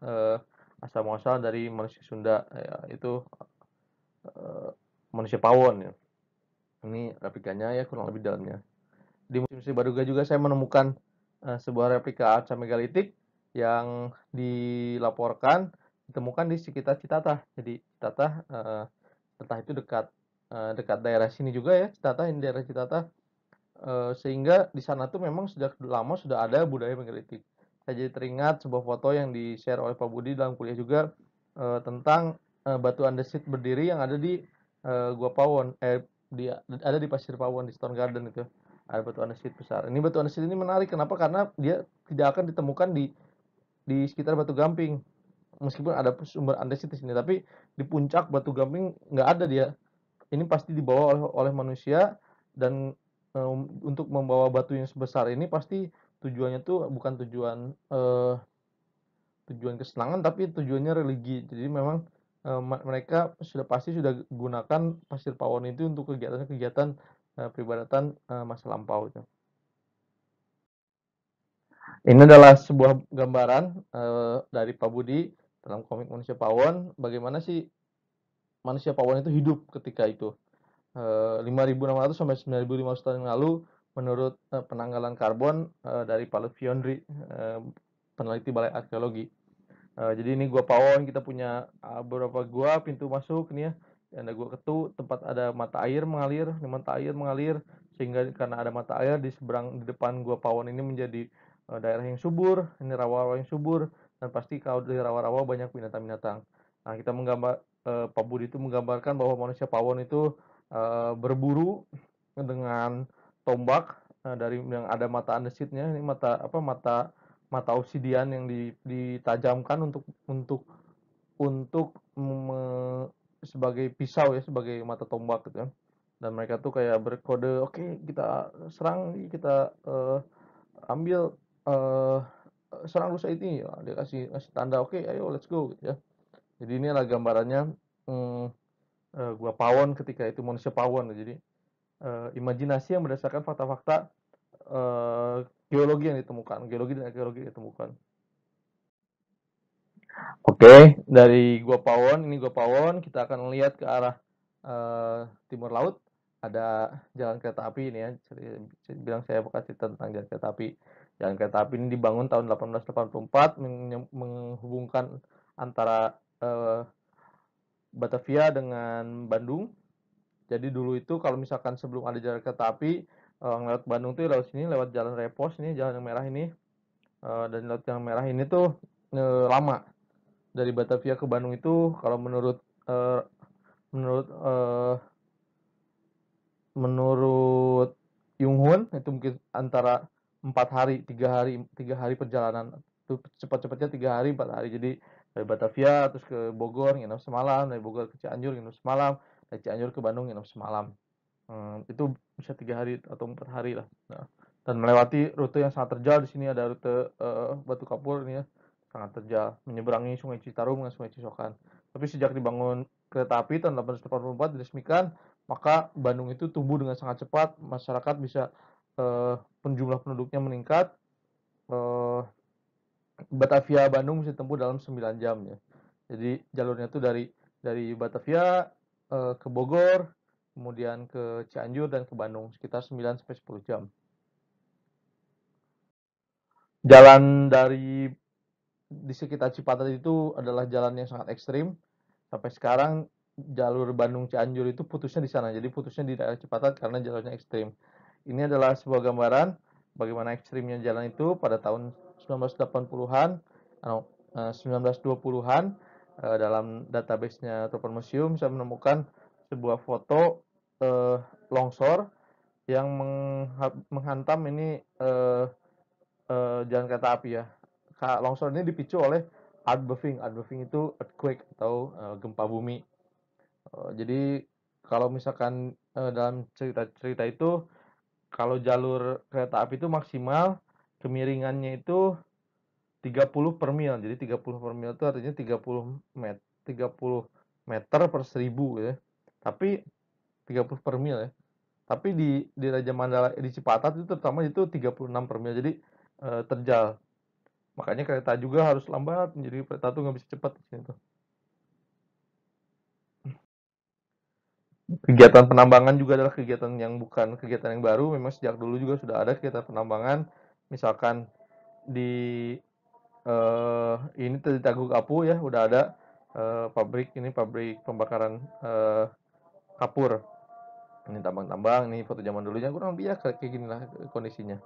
asal muasal dari manusia Sunda ya, itu eh, manusia Pawon ya. Ini replikanya ya kurang lebih dalamnya. Di Museum Sri Baduga juga saya menemukan sebuah replika arca megalitik yang dilaporkan ditemukan di sekitar Citatah. Jadi Citatah itu dekat dekat daerah sini juga ya, Citata, ini daerah Citata. Sehingga di sana tuh memang sejak lama sudah ada budaya menggelitik. Saya jadi teringat sebuah foto yang di-share oleh Pak Budi dalam kuliah juga, tentang, batu andesit berdiri yang ada di, Gua Pawon, ada di Pasir Pawon di Stone Garden itu. Ada batu andesit besar. Ini batu andesit ini menarik, kenapa? Karena dia tidak akan ditemukan di sekitar Batu Gamping. Meskipun ada sumber andesit di sini, tapi di puncak Batu Gamping nggak ada dia. Ini pasti dibawa oleh manusia, dan untuk membawa batu yang sebesar ini pasti tujuannya tuh bukan tujuan kesenangan, tapi tujuannya religi. Jadi memang mereka sudah pasti sudah gunakan Pasir Pawon itu untuk kegiatan-kegiatan peribadatan masa lampau itu. Ini adalah sebuah gambaran dari Pak Budi dalam komik Manusia Pawon, bagaimana sih manusia Pawon itu hidup ketika itu. 5.600 sampai 9.500 tahun yang lalu menurut penanggalan karbon dari Paul Fionri, peneliti Balai Arkeologi. Jadi ini Gua Pawon, kita punya beberapa gua, pintu masuk nih ya. Ada gua Ketu, tempat ada mata air mengalir, sehingga karena ada mata air di seberang di depan Gua Pawon ini menjadi daerah yang subur, ini rawa-rawa yang subur, dan pasti kalau di rawa-rawa banyak binatang-binatang. Nah, kita Pak Budi itu menggambarkan bahwa manusia Pawon itu berburu dengan tombak dari yang ada mata andesitnya, ini mata mata obsidian yang ditajamkan untuk sebagai pisau ya, sebagai mata tombak gitu kan. Dan mereka tuh kayak berkode, oke, kita serang, kita ambil, serang rusa ini ya, dia kasih tanda, oke, ayo let's go gitu ya. Jadi ini adalah gambarannya hmm, Gua Pawon ketika itu manusia Pawon. Jadi imajinasi yang berdasarkan fakta-fakta geologi dan arkeologi yang ditemukan. Oke, dari Gua Pawon, ini Gua Pawon, kita akan lihat ke arah timur laut, ada jalan kereta api ini ya. Saya bakal cerita tentang jalan kereta api. Jalan kereta api ini dibangun tahun 1884, menghubungkan antara Batavia dengan Bandung. Jadi dulu itu kalau misalkan sebelum ada jalan kereta api, lewat Bandung tuh lewat sini, lewat jalan Repos ini, jalan yang merah ini. Dan lewat jalan merah ini tuh lama. Dari Batavia ke Bandung itu kalau menurut uh, menurut uh, menurut Yung-hoon itu mungkin antara 4 hari, 3 hari perjalanan. Itu cepat-cepatnya 3 hari, 4 hari. Jadi dari Batavia terus ke Bogor nginep semalam, dari Bogor ke Cianjur nginep semalam, dari Cianjur ke Bandung nginep semalam. Itu bisa 3 hari atau 4 hari lah. Nah, dan melewati rute yang sangat terjal. Di sini ada rute Batu Kapur ini ya, sangat terjal, menyeberangi Sungai Citarum dengan Sungai Cisokan. Tapi sejak dibangun kereta api tahun 1884 diresmikan, maka Bandung itu tumbuh dengan sangat cepat, masyarakat bisa jumlah penduduknya meningkat. eh, Batavia Bandung bisa tempuh dalam 9 jam ya. Jadi jalurnya itu dari Batavia ke Bogor, kemudian ke Cianjur dan ke Bandung sekitar 9 sampai 10 jam. Jalan di sekitar Cipatat itu adalah jalan yang sangat ekstrim. Sampai sekarang jalur Bandung Cianjur itu putusnya di sana. Jadi putusnya di daerah Cipatat karena jalurnya ekstrim. Ini adalah sebuah gambaran bagaimana ekstrimnya jalan itu pada tahun 1980-an atau 1920-an. Dalam database-nya Topan Museum saya menemukan sebuah foto longsor yang menghantam ini jalan kereta api ya. Longsor ini dipicu oleh earthmoving. Earthmoving itu earthquake atau gempa bumi. Jadi kalau misalkan dalam cerita-cerita itu, kalau jalur kereta api itu maksimal kemiringannya itu 30 per mil. Jadi 30 per mil itu artinya 30 meter per 1000 ya. Tapi 30 per mil ya. Tapi di Raja Mandala di Cipatat itu terutama itu 36 per mil. Jadi terjal. Makanya kereta juga harus lambat, jadi kereta tuh nggak bisa cepat di sini tuh. Kegiatan penambangan juga adalah kegiatan yang bukan kegiatan yang baru, memang sejak dulu juga sudah ada kegiatan penambangan. Misalkan di ini di Tagug Apu ya udah ada pabrik pembakaran kapur. Ini tambang-tambang, nih foto zaman dulunya kurang lebih ya kayak gini lah kondisinya.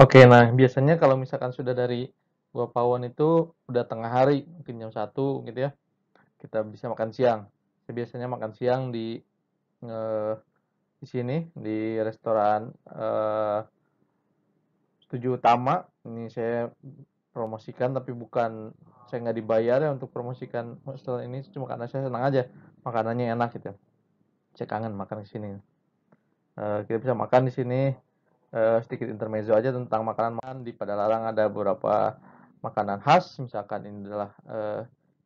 Oke, nah biasanya kalau misalkan sudah dari Gua Pawon itu udah tengah hari, mungkin jam 1 gitu ya, kita bisa makan siang. Saya biasanya makan siang eh, di sini, di restoran Tujuh Utama. Ini saya promosikan tapi bukan, saya nggak dibayar ya untuk promosikan restoran ini, cuma karena saya senang aja makanannya enak gitu. Saya kangen makan di sini. Kita bisa makan di sini. Sedikit intermezzo aja tentang makanan. Di Padalarang ada beberapa makanan khas, misalkan ini adalah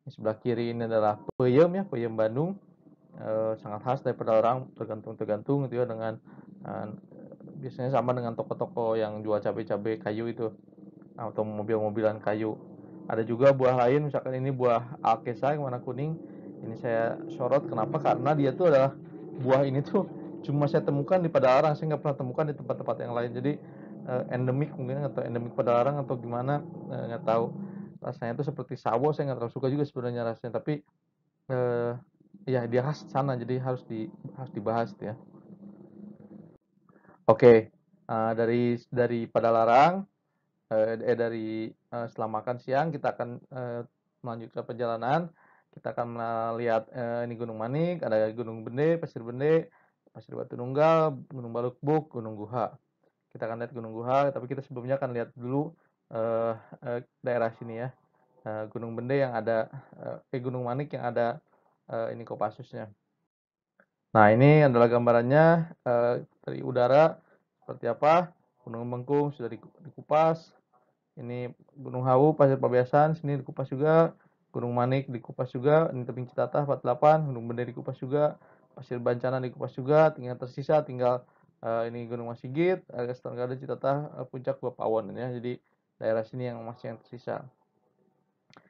di sebelah kiri ini adalah peyem ya, peyem Bandung. Sangat khas dari Padalarang, tergantung gitu ya dengan biasanya sama dengan toko-toko yang jual cabai-cabai kayu itu atau mobil-mobilan kayu. Ada juga buah lain, misalkan ini buah alkesa yang warna kuning. Ini saya sorot, kenapa? Karena dia tuh adalah buah ini tuh cuma saya temukan di Padalarang, saya nggak pernah temukan di tempat-tempat yang lain. Jadi endemik mungkin, atau endemik Padalarang atau gimana, nggak tahu. Rasanya tuh seperti sawo, saya nggak terlalu suka juga sebenarnya rasanya, tapi eh, ya dia khas sana, jadi harus dibahas ya. Oke, dari Padalarang, dari setelah makan siang kita akan melanjutkan perjalanan. Kita akan melihat ini Gunung Manik, ada Gunung Bende, Pasir Batu Nunggal, Gunung Balukbuk, Gunung Guha. Kita akan lihat Gunung Guha, tapi kita sebelumnya akan lihat dulu eh, daerah sini ya, Gunung Bende yang ada, Gunung Manik yang ada ini Kopassusnya. Nah, ini adalah gambarannya dari udara seperti apa. Gunung Bengkung sudah dikupas. Ini Gunung Hawu, Pasir Pabeasan, sini dikupas juga. Gunung Manik dikupas juga. Ini Tebing Citatah 48, Gunung Bende dikupas juga. Pasir Bancana dikupas juga. Tinggal ini Gunung Masigit, Stangada, Citatah, Puncak Gua Pawon ya. Jadi daerah sini yang masih yang tersisa.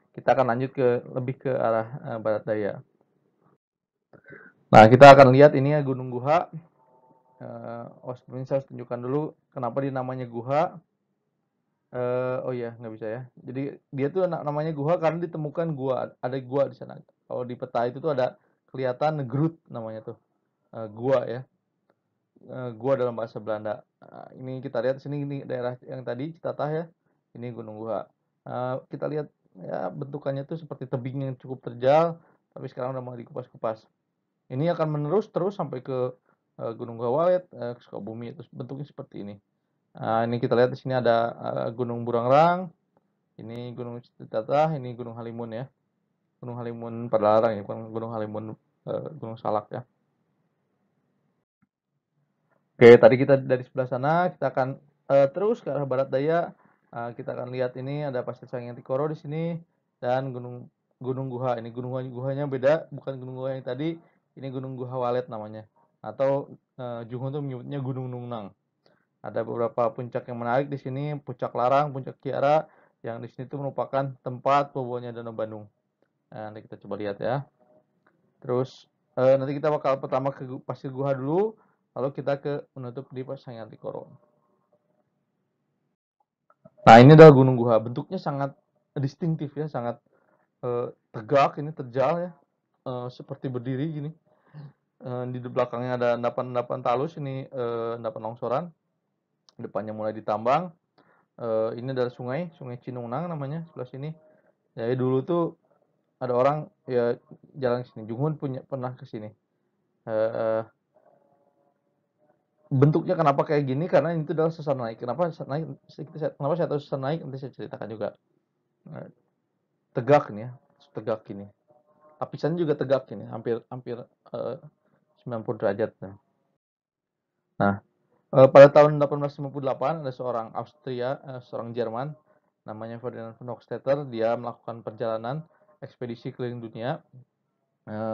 Kita akan lanjut lebih ke arah barat daya. Nah, kita akan lihat ini ya Gunung Guha. Sebelumnya saya harus tunjukkan dulu kenapa dia namanya Guha. Oh iya, nggak bisa ya. Jadi dia tuh namanya Guha karena ditemukan ada gua di sana. Kalau di peta itu tuh ada kelihatan Groot namanya tuh, gua ya. Gua dalam bahasa Belanda. Ini kita lihat sini, ini daerah yang tadi Citatah ya. Ini Gunung Guha. Kita lihat ya bentukannya tuh seperti tebing yang cukup terjal, tapi sekarang udah mulai dikupas-kupas. Ini akan menerus terus sampai ke Gunung Gawalet, ke Sukabumi, terus bentuknya seperti ini. Ini kita lihat di sini ada Gunung Burangrang, ini Gunung Citatah, ini Gunung Halimun ya. Gunung Halimun Padalarang ya, bukan Gunung Halimun Gunung Salak ya. Oke, tadi kita dari sebelah sana, kita akan terus ke arah barat daya. Kita akan lihat ini ada Pasir Sangyan Tikoro di sini dan Gunung Guha. Ini Guhanya beda, bukan Gunung Guha yang tadi. Ini Gunung Guha Walet namanya. Atau Juhun tuh menyebutnya Gunung Nungnang. Ada beberapa puncak yang menarik di sini, Puncak Larang, Puncak Kiara, yang di sini tuh merupakan tempat bobonya Danau Bandung. Nah, nanti kita coba lihat ya. Terus nanti kita bakal pertama ke Pasir Guha dulu, lalu kita ke menutup di Pasir Tikoro. Nah, ini adalah Gunung Guha. Bentuknya sangat distintif ya, sangat tegak, ini terjal ya, seperti berdiri gini. Di belakangnya ada endapan-endapan talus, ini endapan longsoran. Depannya mulai ditambang. Ini adalah Sungai Cinungnang namanya sebelah sini. Jadi dulu tuh ada orang ya jalan ke sini. Junghun pernah ke sini. Eh, Bentuknya kenapa kayak gini? Karena itu adalah sesar naik. Kenapa saya tahu sesar naik? Nanti saya ceritakan juga. Eh, Tegak nih ya, tegak gini. Lapisannya juga tegak ini, hampir hampir 90 derajat. Nah, pada tahun 1858 ada seorang seorang Jerman namanya Ferdinand von Hochstetter. Dia melakukan perjalanan ekspedisi keliling dunia,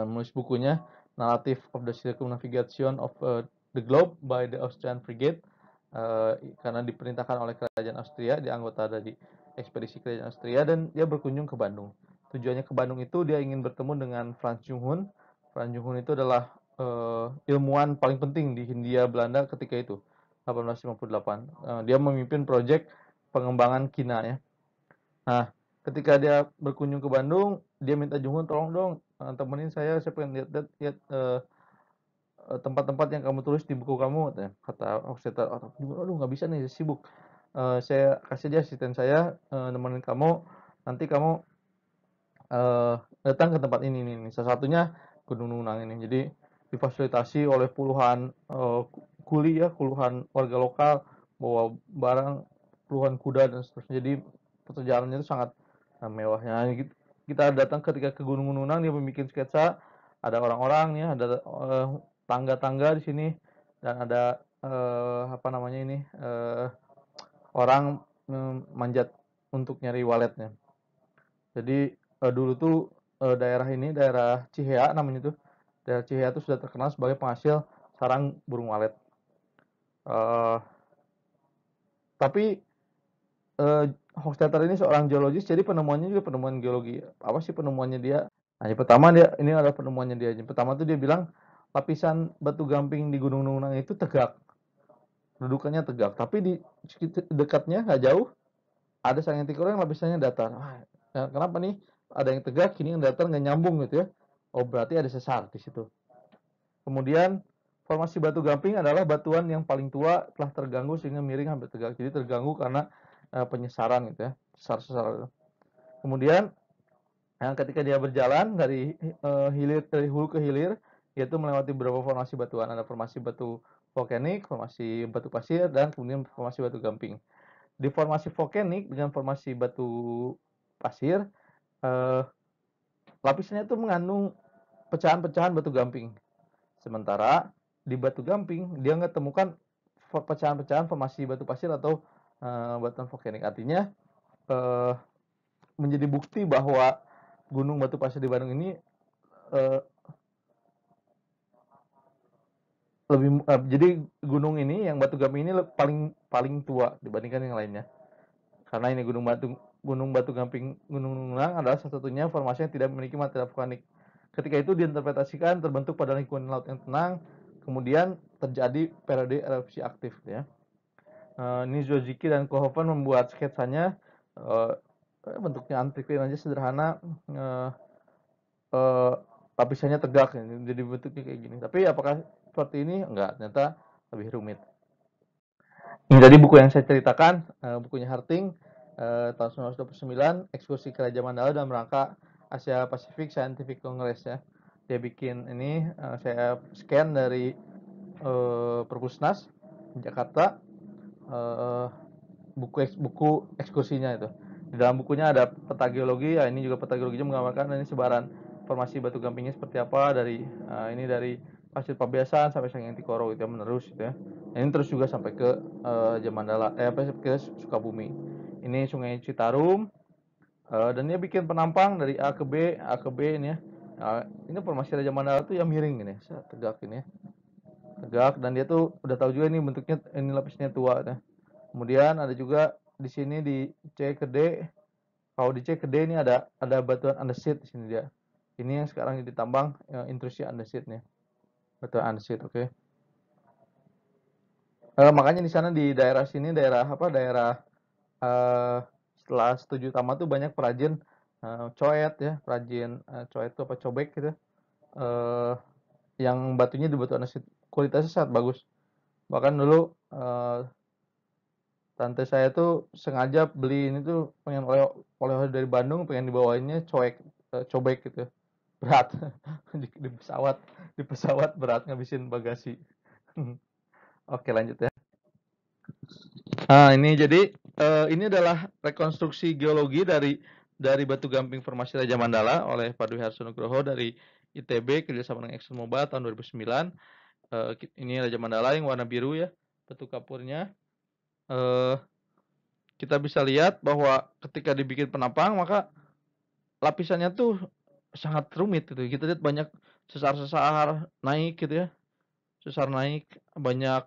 menulis bukunya Narrative of the Circumnavigation of the Globe by the Austrian Frigate, karena diperintahkan oleh kerajaan Austria, dia anggota dari ekspedisi kerajaan Austria, dan dia berkunjung ke Bandung. Tujuannya ke Bandung itu dia ingin bertemu dengan Franz Junghun. Franz Junghun itu adalah ilmuwan paling penting di Hindia Belanda ketika itu, 1858. Dia memimpin proyek pengembangan kina ya. Nah, ketika dia berkunjung ke Bandung, dia minta Junghun tolong dong temenin saya pengen lihat tempat-tempat yang kamu tulis di buku kamu, kata Hofstadter. Aduh nggak bisa nih, sibuk. Saya kasih aja asisten saya nemenin kamu, nanti kamu datang ke tempat ini nih. Salah satunya Gunung Nunang ini. Jadi difasilitasi oleh puluhan kuli ya, puluhan warga lokal, bawa barang, puluhan kuda dan seterusnya. Jadi perjalanannya itu sangat mewah. Nah, kita datang ketika ke Gunung Nunang, dia membuat sketsa, ada orang-orang ya, ada tangga-tangga di sini, dan ada apa namanya ini, orang manjat untuk nyari waletnya. Jadi dulu tuh daerah ini, daerah Cihea namanya tuh. Daerah Cihea itu sudah terkenal sebagai penghasil sarang burung walet. Uh, tapi Hofstadter ini seorang geologis, jadi penemuannya juga penemuan geologi. Apa sih penemuannya dia? Nah, yang pertama ini adalah penemuannya dia. Yang pertama tuh dia bilang lapisan batu gamping di Gunung Nunang itu tegak, dudukannya tegak. Tapi di dekatnya nggak jauh ada sarang tikor yang lapisannya datar. Nah, kenapa nih? Ada yang tegak, kini yang datar nggak nyambung gitu ya. Oh, berarti ada sesar di situ. Kemudian formasi batu gamping adalah batuan yang paling tua telah terganggu sehingga miring hampir tegak. Jadi terganggu karena penyesaran gitu ya, sesar-sesar. Kemudian ketika dia berjalan dari hulu ke hilir, yaitu melewati beberapa formasi batuan. Ada formasi batu volkanik, formasi batu pasir, dan kemudian formasi batu gamping. Di formasi volkanik dengan formasi batu pasir, lapisnya itu mengandung pecahan-pecahan batu gamping. Sementara di batu gamping dia nggak temukan pecahan-pecahan formasi batu pasir atau batuan volkanik. Artinya menjadi bukti bahwa gunung batu pasir di Bandung ini jadi gunung ini yang batu gamping ini paling tua dibandingkan yang lainnya. Karena ini gunung batu gamping Gunung Nunang adalah satu-satunya formasi yang tidak memiliki material vulkanik. Ketika itu diinterpretasikan terbentuk pada lingkungan laut yang tenang, kemudian terjadi periode erupsi aktif ya. Ini Zoziki dan Kohoven membuat sketsanya, bentuknya antrikrin aja sederhana, lapisannya tegak, jadi bentuknya kayak gini. Tapi apakah seperti ini? Enggak, ternyata lebih rumit. Ini tadi buku yang saya ceritakan, bukunya Harting, tahun 1929, ekskursi ke Raja Mandala dalam rangka Asia Pacific Scientific Congress ya. Dia bikin ini, saya scan dari Perpusnas Jakarta, buku ekskursinya itu. Di dalam bukunya ada peta geologi, ya ini juga peta geologinya menggambarkan ini sebaran formasi batu gampingnya seperti apa dari ini dari Pasir Pabeasan sampai Sanghyang Tikoro gitu ya, menerus gitu ya. Ini terus juga sampai ke Jamandala ke Sukabumi. Ini Sungai Citarum dan dia bikin penampang dari A ke B ini ya. Ini formasi Raja Mandala tuh yang miring ini, tegak ini ya. Tegak, dan dia tuh udah tahu juga ini bentuknya, ini lapisnya tua ya. Kemudian ada juga di sini di C ke D. Kalau di C ke D ini ada batuan andesit di sini dia. Ini yang sekarang ditambang intrusi andesit nih. Batuan andesit, oke. Makanya di sana di daerah sini daerah setelah 7 Tama tuh banyak perajin coet ya, perajin coet itu apa cobek gitu. Yang batunya di batu andesit kualitasnya sangat bagus. Bahkan dulu tante saya tuh sengaja beli ini tuh pengen oleh dari Bandung, pengen dibawainnya cobek gitu, berat. di pesawat berat, ngabisin bagasi. Oke, lanjut ya. Nah, ini jadi ini adalah rekonstruksi geologi dari batu gamping formasi Raja Mandala oleh Pak Dwi Harsono Nugroho dari ITB kerjasama dengan ExxonMobil tahun 2009. Ini Raja Mandala yang warna biru ya, batu kapurnya. Kita bisa lihat bahwa ketika dibikin penampang maka lapisannya tuh sangat rumit gitu. Kita lihat banyak sesar-sesar naik gitu ya. Sesar naik, banyak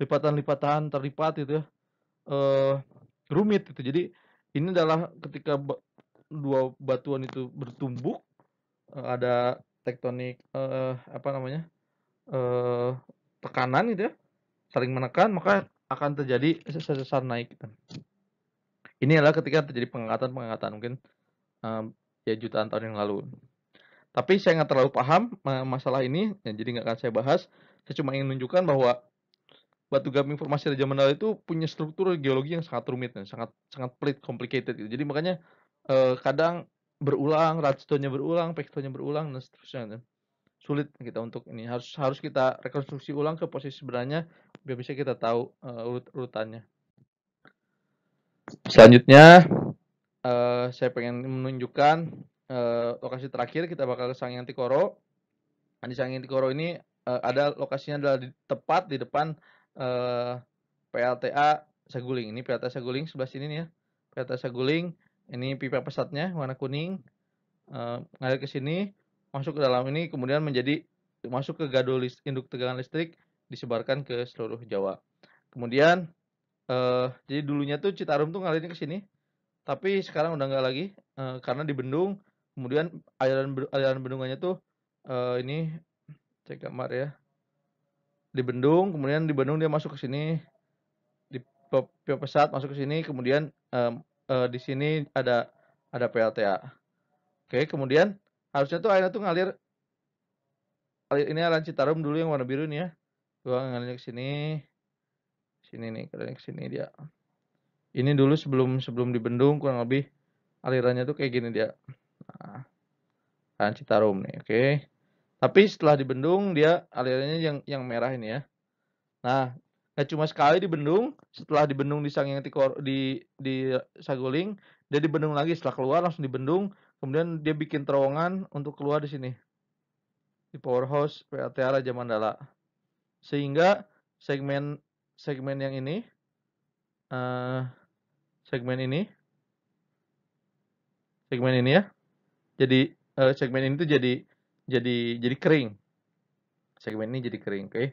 lipatan-lipatan terlipat gitu ya. Rumit gitu. Jadi ini adalah ketika dua batuan itu bertumbuk, ada tektonik tekanan gitu ya, saling menekan, maka akan terjadi sesar naik gitu. Ini adalah ketika terjadi pengangkatan mungkin ya jutaan tahun yang lalu. Tapi saya nggak terlalu paham masalah ini, ya, jadi nggak akan saya bahas. Saya cuma ingin menunjukkan bahwa batu gamping formasi Raja Mandala itu punya struktur geologi yang sangat rumit, dan sangat sangat pelit, complicated gitu. Jadi makanya kadang berulang, radstone-nya berulang, pekstone-nya berulang, dan seterusnya. Kan. Sulit kita untuk ini. Harus kita rekonstruksi ulang ke posisi sebenarnya biar bisa kita tahu urutannya. Selanjutnya saya pengen menunjukkan lokasi terakhir, kita bakal ke Sanghyang Tikoro. Di Sanghyang Tikoro ini ada lokasinya adalah tepat di depan PLTA Saguling. Ini PLTA Saguling sebelah sini nih ya. PLTA Saguling, ini pipa pesatnya warna kuning, ngalir ke sini, masuk ke dalam ini, kemudian masuk ke gadul induk tegangan listrik, disebarkan ke seluruh Jawa. Kemudian jadi dulunya tuh Citarum tuh ngalirnya ke sini, tapi sekarang udah nggak lagi karena dibendung. Kemudian aliran bendungannya tuh ini cek gambar ya, dibendung, kemudian dibendung dia masuk ke sini, di pipa pesat masuk ke sini, kemudian di sini ada PLTA. Oke, kemudian harusnya tuh airnya tuh ngalir ini aliran Citarum dulu yang warna biru nih ya. Gua ngalirnya ke sini. Sini nih, ke sini dia. Ini dulu sebelum dibendung kurang lebih alirannya tuh kayak gini dia. Nah, aliran Citarum nih, oke. Tapi setelah dibendung dia alirannya yang merah ini ya. Nah, nggak cuma sekali dibendung, setelah dibendung di Sanghyang Tikoro di Saguling, dia dibendung lagi, setelah keluar langsung dibendung, kemudian dia bikin terowongan untuk keluar di sini. Di Powerhouse PLTA Raja Mandala. Sehingga segmen yang ini segmen ini ya. Jadi segmen ini tuh jadi kering. Segmen ini jadi kering, oke.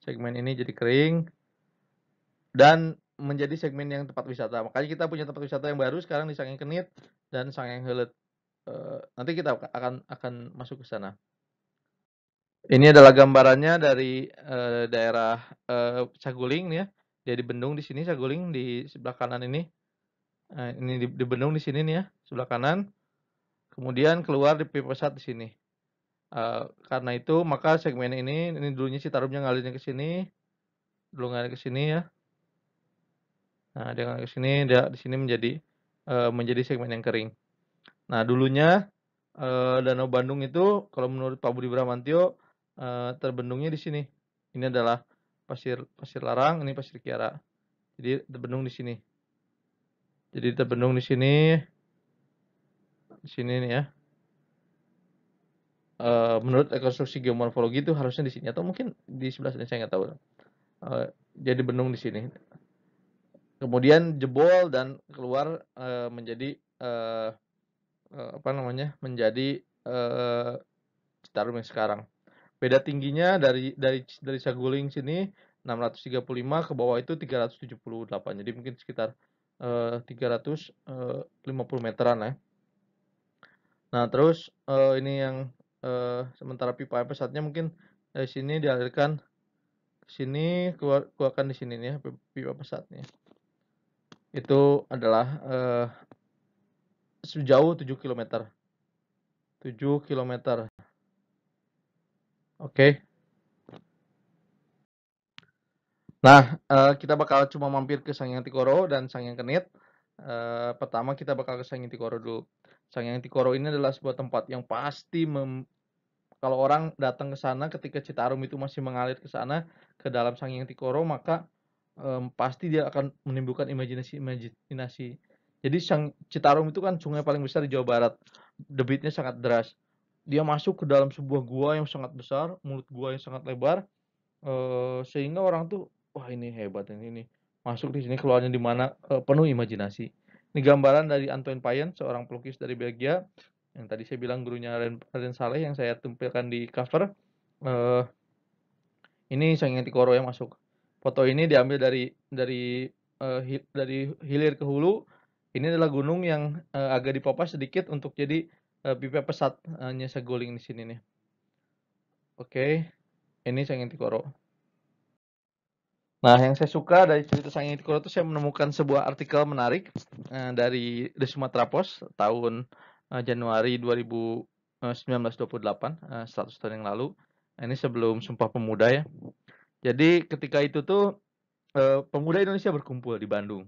Segmen ini jadi kering dan menjadi segmen yang tempat wisata. Makanya kita punya tempat wisata yang baru sekarang di Sanghyang Kenit dan Sanghyang Heuleut. Nanti kita akan masuk ke sana. Ini adalah gambarannya dari daerah Saguling ya. Dia dibendung di sini Saguling di sebelah kanan ini. Ini dibendung di sini nih ya, sebelah kanan. Kemudian keluar di pipa pesat di sini. Karena itu maka segmen ini dulunya Citarumnya ngalirnya ke sini. Dulu ngalir ke sini ya. Nah, dia ngalir ke sini, dia di sini menjadi segmen yang kering. Nah, dulunya Danau Bandung itu kalau menurut Pak Budi Bramantyo terbendungnya di sini. Ini adalah pasir larang, ini pasir Kiara. Jadi terbendung di sini. Jadi terbendung di sini nih ya. Menurut rekonstruksi geomorfologi itu harusnya di sini atau mungkin di sebelah sini, saya nggak tahu. Jadi bendung di sini. Kemudian jebol dan keluar menjadi menjadi Citarum yang sekarang. Beda tingginya dari Saguling sini 635 ke bawah itu 378. Jadi mungkin sekitar 350 meteran ya. Nah, terus ini yang sementara pipa pesatnya mungkin dari sini dialirkan ke sini, keluarkan di sini nih ya, pipa pesatnya. Itu adalah sejauh 7 km. 7 km. Oke. Nah, kita bakal cuma mampir ke Sanghyang Tikoro dan Sanghyang Kenit. Pertama kita bakal ke Sanghyang Tikoro dulu. Sanghyang Tikoro ini adalah sebuah tempat yang pasti kalau orang datang ke sana ketika Citarum itu masih mengalir ke sana ke dalam Sanghyang Tikoro, maka pasti dia akan menimbulkan imajinasi. Jadi Citarum itu kan sungai paling besar di Jawa Barat. Debitnya sangat deras. Dia masuk ke dalam sebuah gua yang sangat besar, mulut gua yang sangat lebar, sehingga orang tuh wah ini hebat ini masuk di sini keluarnya di mana, penuh imajinasi. Ini gambaran dari Antoine Payen, seorang pelukis dari Belgia yang tadi saya bilang gurunya Raden Saleh yang saya tampilkan di cover. Ini Sanghyang Tikoro yang masuk. Foto ini diambil dari hilir ke hulu. Ini adalah gunung yang agak dipopas sedikit untuk jadi pipa pesatnya Saguling di sini nih. Oke, ini Sanghyang Tikoro. Nah, yang saya suka dari cerita Sanghyang Tikoro itu saya menemukan sebuah artikel menarik dari The Sumatra Post tahun Januari 1928, 100 tahun yang lalu. Ini sebelum Sumpah Pemuda ya. Jadi ketika itu tuh, pemuda Indonesia berkumpul di Bandung.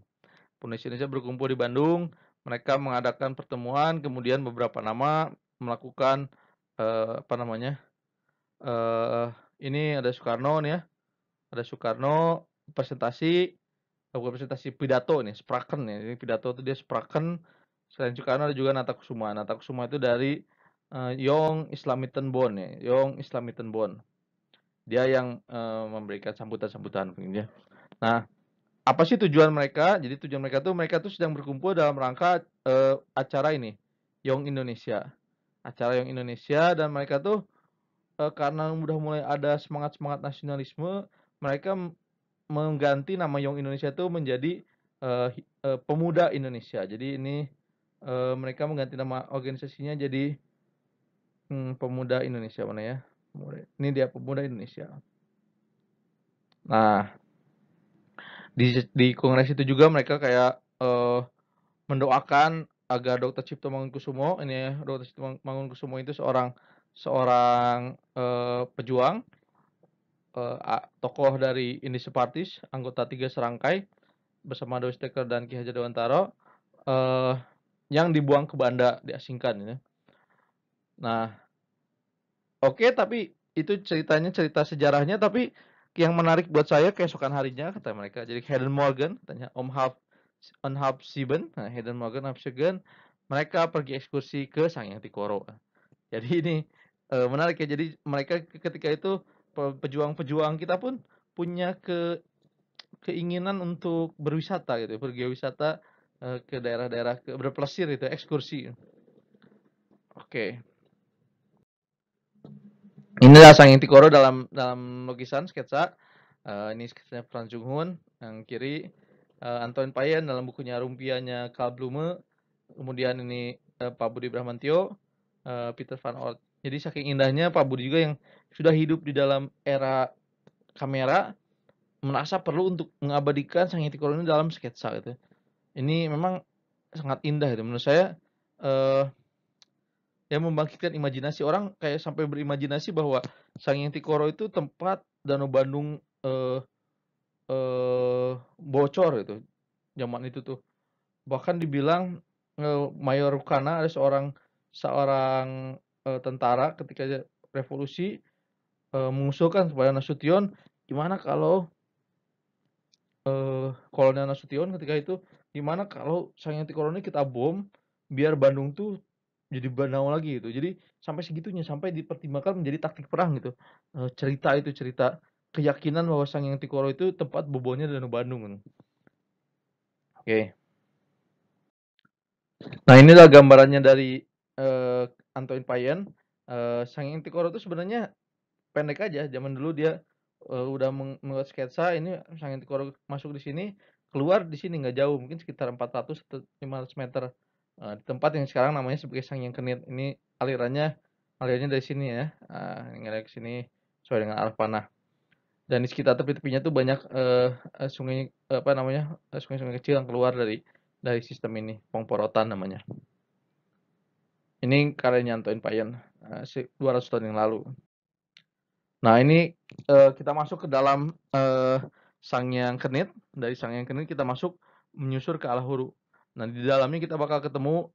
Pemuda Indonesia berkumpul di Bandung, mereka mengadakan pertemuan, kemudian beberapa nama melakukan, apa namanya, eee, ini ada Soekarno nih ya, ada Soekarno presentasi, bukan presentasi, pidato nih, Spraken ya, ini pidato itu dia Spraken. Selain Soekarno ada juga Nata Kusuma. Nata Kusuma itu dari, Young Islamitenbond ya, Young Islamitenbond. Dia yang, memberikan sambutan-sambutan mungkin ya. Nah, apa sih tujuan mereka? Jadi tujuan mereka tuh sedang berkumpul dalam rangka, acara ini, Young Indonesia. Acara Young Indonesia, dan mereka tuh, karena udah mulai ada semangat-semangat nasionalisme, mereka mengganti nama Young Indonesia itu menjadi, Pemuda Indonesia. Jadi ini, mereka mengganti nama organisasinya jadi, Pemuda Indonesia, mana ya? Ini dia, Pemuda Indonesia. Nah, di kongres itu juga mereka kayak, mendoakan agar Dr. Cipto Mangunkusumo ini ya, Dr. Cipto Mangunkusumo itu seorang seorang, pejuang, tokoh dari Indi Supartis, anggota 3 Serangkai, bersama Dewi Steker dan Ki Hajar Dewantara, eee, yang dibuang ke Banda, diasingkan ya. Nah, oke, tapi itu ceritanya, cerita sejarahnya, tapi yang menarik buat saya keesokan harinya kata mereka, jadi Hayden Morgan katanya, Om Hapsiben, nah Hayden Morgan, Hapsiben, mereka pergi ekskursi ke Sangyang Tikoro. Jadi ini, menarik ya, jadi mereka ketika itu pejuang-pejuang kita pun punya keinginan untuk berwisata gitu, pergi wisata, ke daerah-daerah, berplesir itu, ekskursi. Oke. Inilah Sang Intikoro dalam dalam lukisan sketsa. Ini sketsanya Frans Junghun, yang kiri, Antoine Payen dalam bukunya Rumpianya Karl Blume, kemudian ini, Pak Budi Brahmantio, Peter van Oort. Jadi saking indahnya Pak Budi juga yang sudah hidup di dalam era kamera, merasa perlu untuk mengabadikan Sang Intikoro ini dalam sketsa gitu. Ini memang sangat indah itu menurut saya, eee yang membangkitkan imajinasi orang, kayak sampai berimajinasi bahwa Sangiang Tikoro itu tempat Danau Bandung, eee eee, bocor gitu, zaman itu tuh. Bahkan dibilang, Mayor Rukana ada seorang seorang, tentara ketika revolusi, mengusulkan kepada Nasution, gimana kalau, Kolonel Nasution ketika itu, gimana kalau Sangiang Tikoro ini kita bom, biar Bandung tuh jadi Banau lagi gitu. Jadi sampai segitunya, sampai dipertimbangkan menjadi taktik perang gitu. Cerita itu, cerita keyakinan bahwa Sangyang Tikoro itu tempat bobolnya Danau Bandung kan. Oke. Nah, inilah gambarannya dari, Antoine Payen. Sangyang Tikoro itu sebenarnya pendek aja, zaman dulu dia, udah membuat sketsa, ini Sangyang Tikoro masuk di sini, keluar di sini, nggak jauh, mungkin sekitar 400 atau 500 meter, di tempat yang sekarang namanya sebagai Sangyang Kenit. Ini alirannya dari sini ya, ngalir ke sini sesuai dengan arah panah. Dan di sekitar tepi-tepinya tuh banyak, sungai, apa namanya, sungai-sungai kecil yang keluar dari sistem ini, Pongporotan namanya. Ini karyanya Antoine Payen, 200 tahun yang lalu. Nah ini, kita masuk ke dalam, Sangyang Kenit. Dari Sangyang Kenit kita masuk menyusur ke Alahuru. Nah di dalamnya kita bakal ketemu,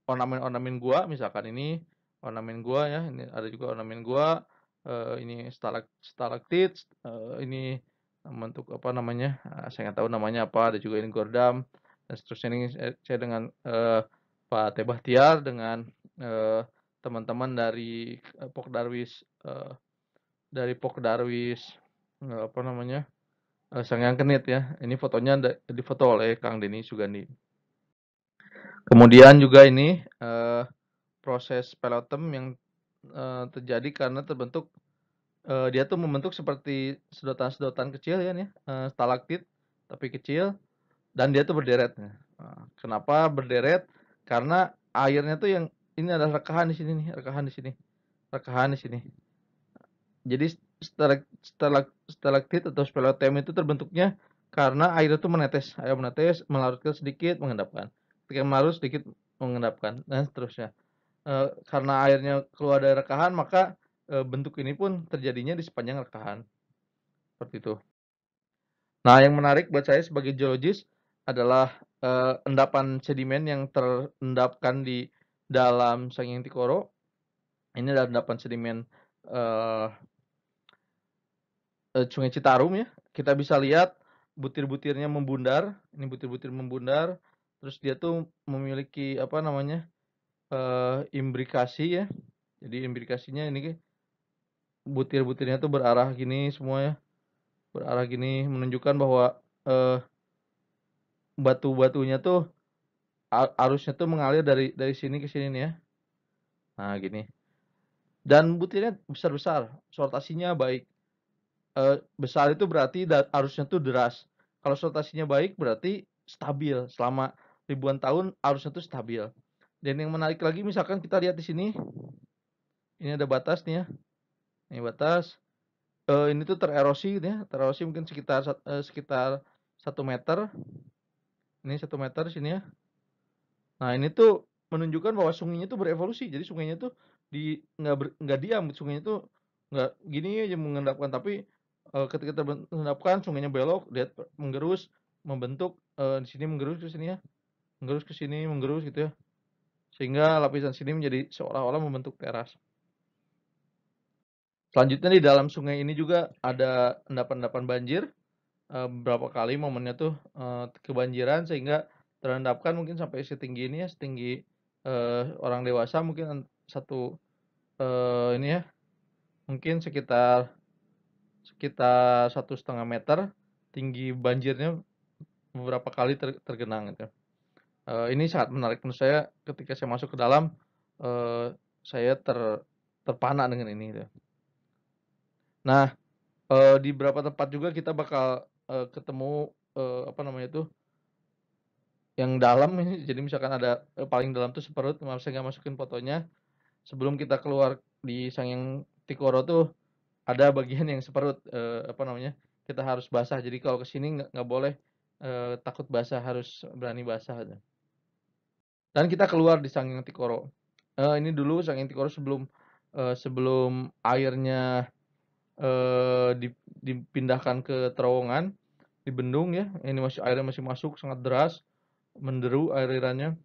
ornamen-ornamen gua, misalkan ini ornamen gua ya, ini ada juga ornamen gua, ini stalaktit, ini bentuk apa namanya, saya nggak tahu namanya apa, ada juga ini gordam, dan seterusnya. Ini saya dengan, Pak T. Bahtiar, dengan, teman-teman dari, Pok Darwis, apa namanya, Sangyang Kenit ya. Ini fotonya difoto oleh Kang Denny Sugandi. Kemudian juga ini, proses pelotem yang, terjadi karena terbentuk, dia tuh membentuk seperti sedotan-sedotan kecil ya nih, stalaktit tapi kecil, dan dia tuh berderet. Kenapa berderet? Karena airnya tuh yang ini ada rekahan di sini nih, rekahan di sini, rekahan di sini. Jadi stalaktit atau speleotem itu terbentuknya karena air itu menetes, air menetes, melarutkan sedikit, mengendapkan. Ketika melarut sedikit, mengendapkan, dan seterusnya. Karena airnya keluar dari rekahan maka, bentuk ini pun terjadinya di sepanjang rekahan, seperti itu. Nah, yang menarik buat saya sebagai geologis adalah, endapan sedimen yang terendapkan di dalam Sanging Tikoro. Ini adalah endapan sedimen, eee Sungai Citarum ya. Kita bisa lihat butir-butirnya membundar, ini butir-butir membundar, terus dia tuh memiliki apa namanya, imbrikasi ya. Jadi imbrikasinya ini butir-butirnya tuh berarah gini semua ya, berarah gini menunjukkan bahwa, eee, batu-batunya tuh arusnya tuh mengalir dari sini ke sini nih ya. Nah gini, dan butirnya besar-besar, sortasinya baik. Besar itu berarti arusnya tuh deras. Kalau sortasinya baik berarti stabil, selama ribuan tahun arusnya tuh stabil. Dan yang menarik lagi misalkan kita lihat di sini, ini ada batas nih ya, ini batas, ini tuh tererosi gitu ya, tererosi mungkin sekitar 1 meter, ini 1 meter sini ya. Nah ini tuh menunjukkan bahwa sungainya tuh berevolusi, jadi sungainya tuh nggak diam, sungainya tuh nggak gini aja mengendapkan, tapi, ketika mengendapkan sungainya belok, dia menggerus, membentuk, di sini menggerus ke sini ya, menggerus ke sini, menggerus gitu ya, sehingga lapisan sini menjadi seolah-olah membentuk teras. Selanjutnya di dalam sungai ini juga ada endapan-endapan banjir, beberapa kali momennya tuh, kebanjiran sehingga terendapkan mungkin sampai setinggi ini ya, setinggi, orang dewasa mungkin satu, ini ya, mungkin sekitar sekitar 1,5 meter tinggi banjirnya beberapa kali tergenang gitu. Ini sangat menarik menurut saya ketika saya masuk ke dalam, saya terpana dengan ini gitu. Nah, di beberapa tempat juga kita bakal, ketemu, apa namanya itu, yang dalam ini, jadi misalkan ada, paling dalam tuh seperut, maaf saya nggak masukin fotonya. Sebelum kita keluar di Sanging Tikoro tuh ada bagian yang seperut, apa namanya, kita harus basah. Jadi kalau ke sini nggak boleh, takut basah, harus berani basah gitu. Dan kita keluar di Sanging Tikoro. Ini dulu Sanging Tikoro sebelum airnya, dipindahkan ke terowongan, dibendung ya, ini airnya masih masuk sangat deras, menderu alirannya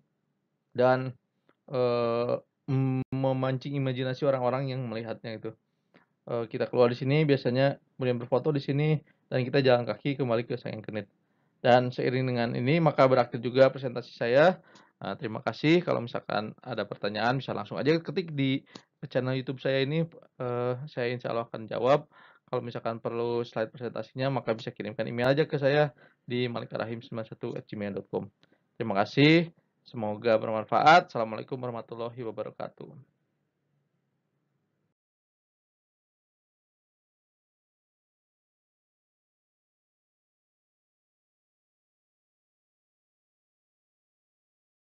dan, eee, memancing imajinasi orang-orang yang melihatnya itu. Kita keluar di sini biasanya kemudian berfoto di sini dan kita jalan kaki kembali ke Sayangkenit. Dan seiring dengan ini maka berakhir juga presentasi saya. Terima kasih, kalau misalkan ada pertanyaan bisa langsung aja ketik di channel YouTube saya ini, saya insya Allah akan jawab. Kalau misalkan perlu slide presentasinya maka bisa kirimkan email aja ke saya di malikarahim91@gmail.com. Terima kasih, semoga bermanfaat. Assalamualaikum warahmatullahi wabarakatuh.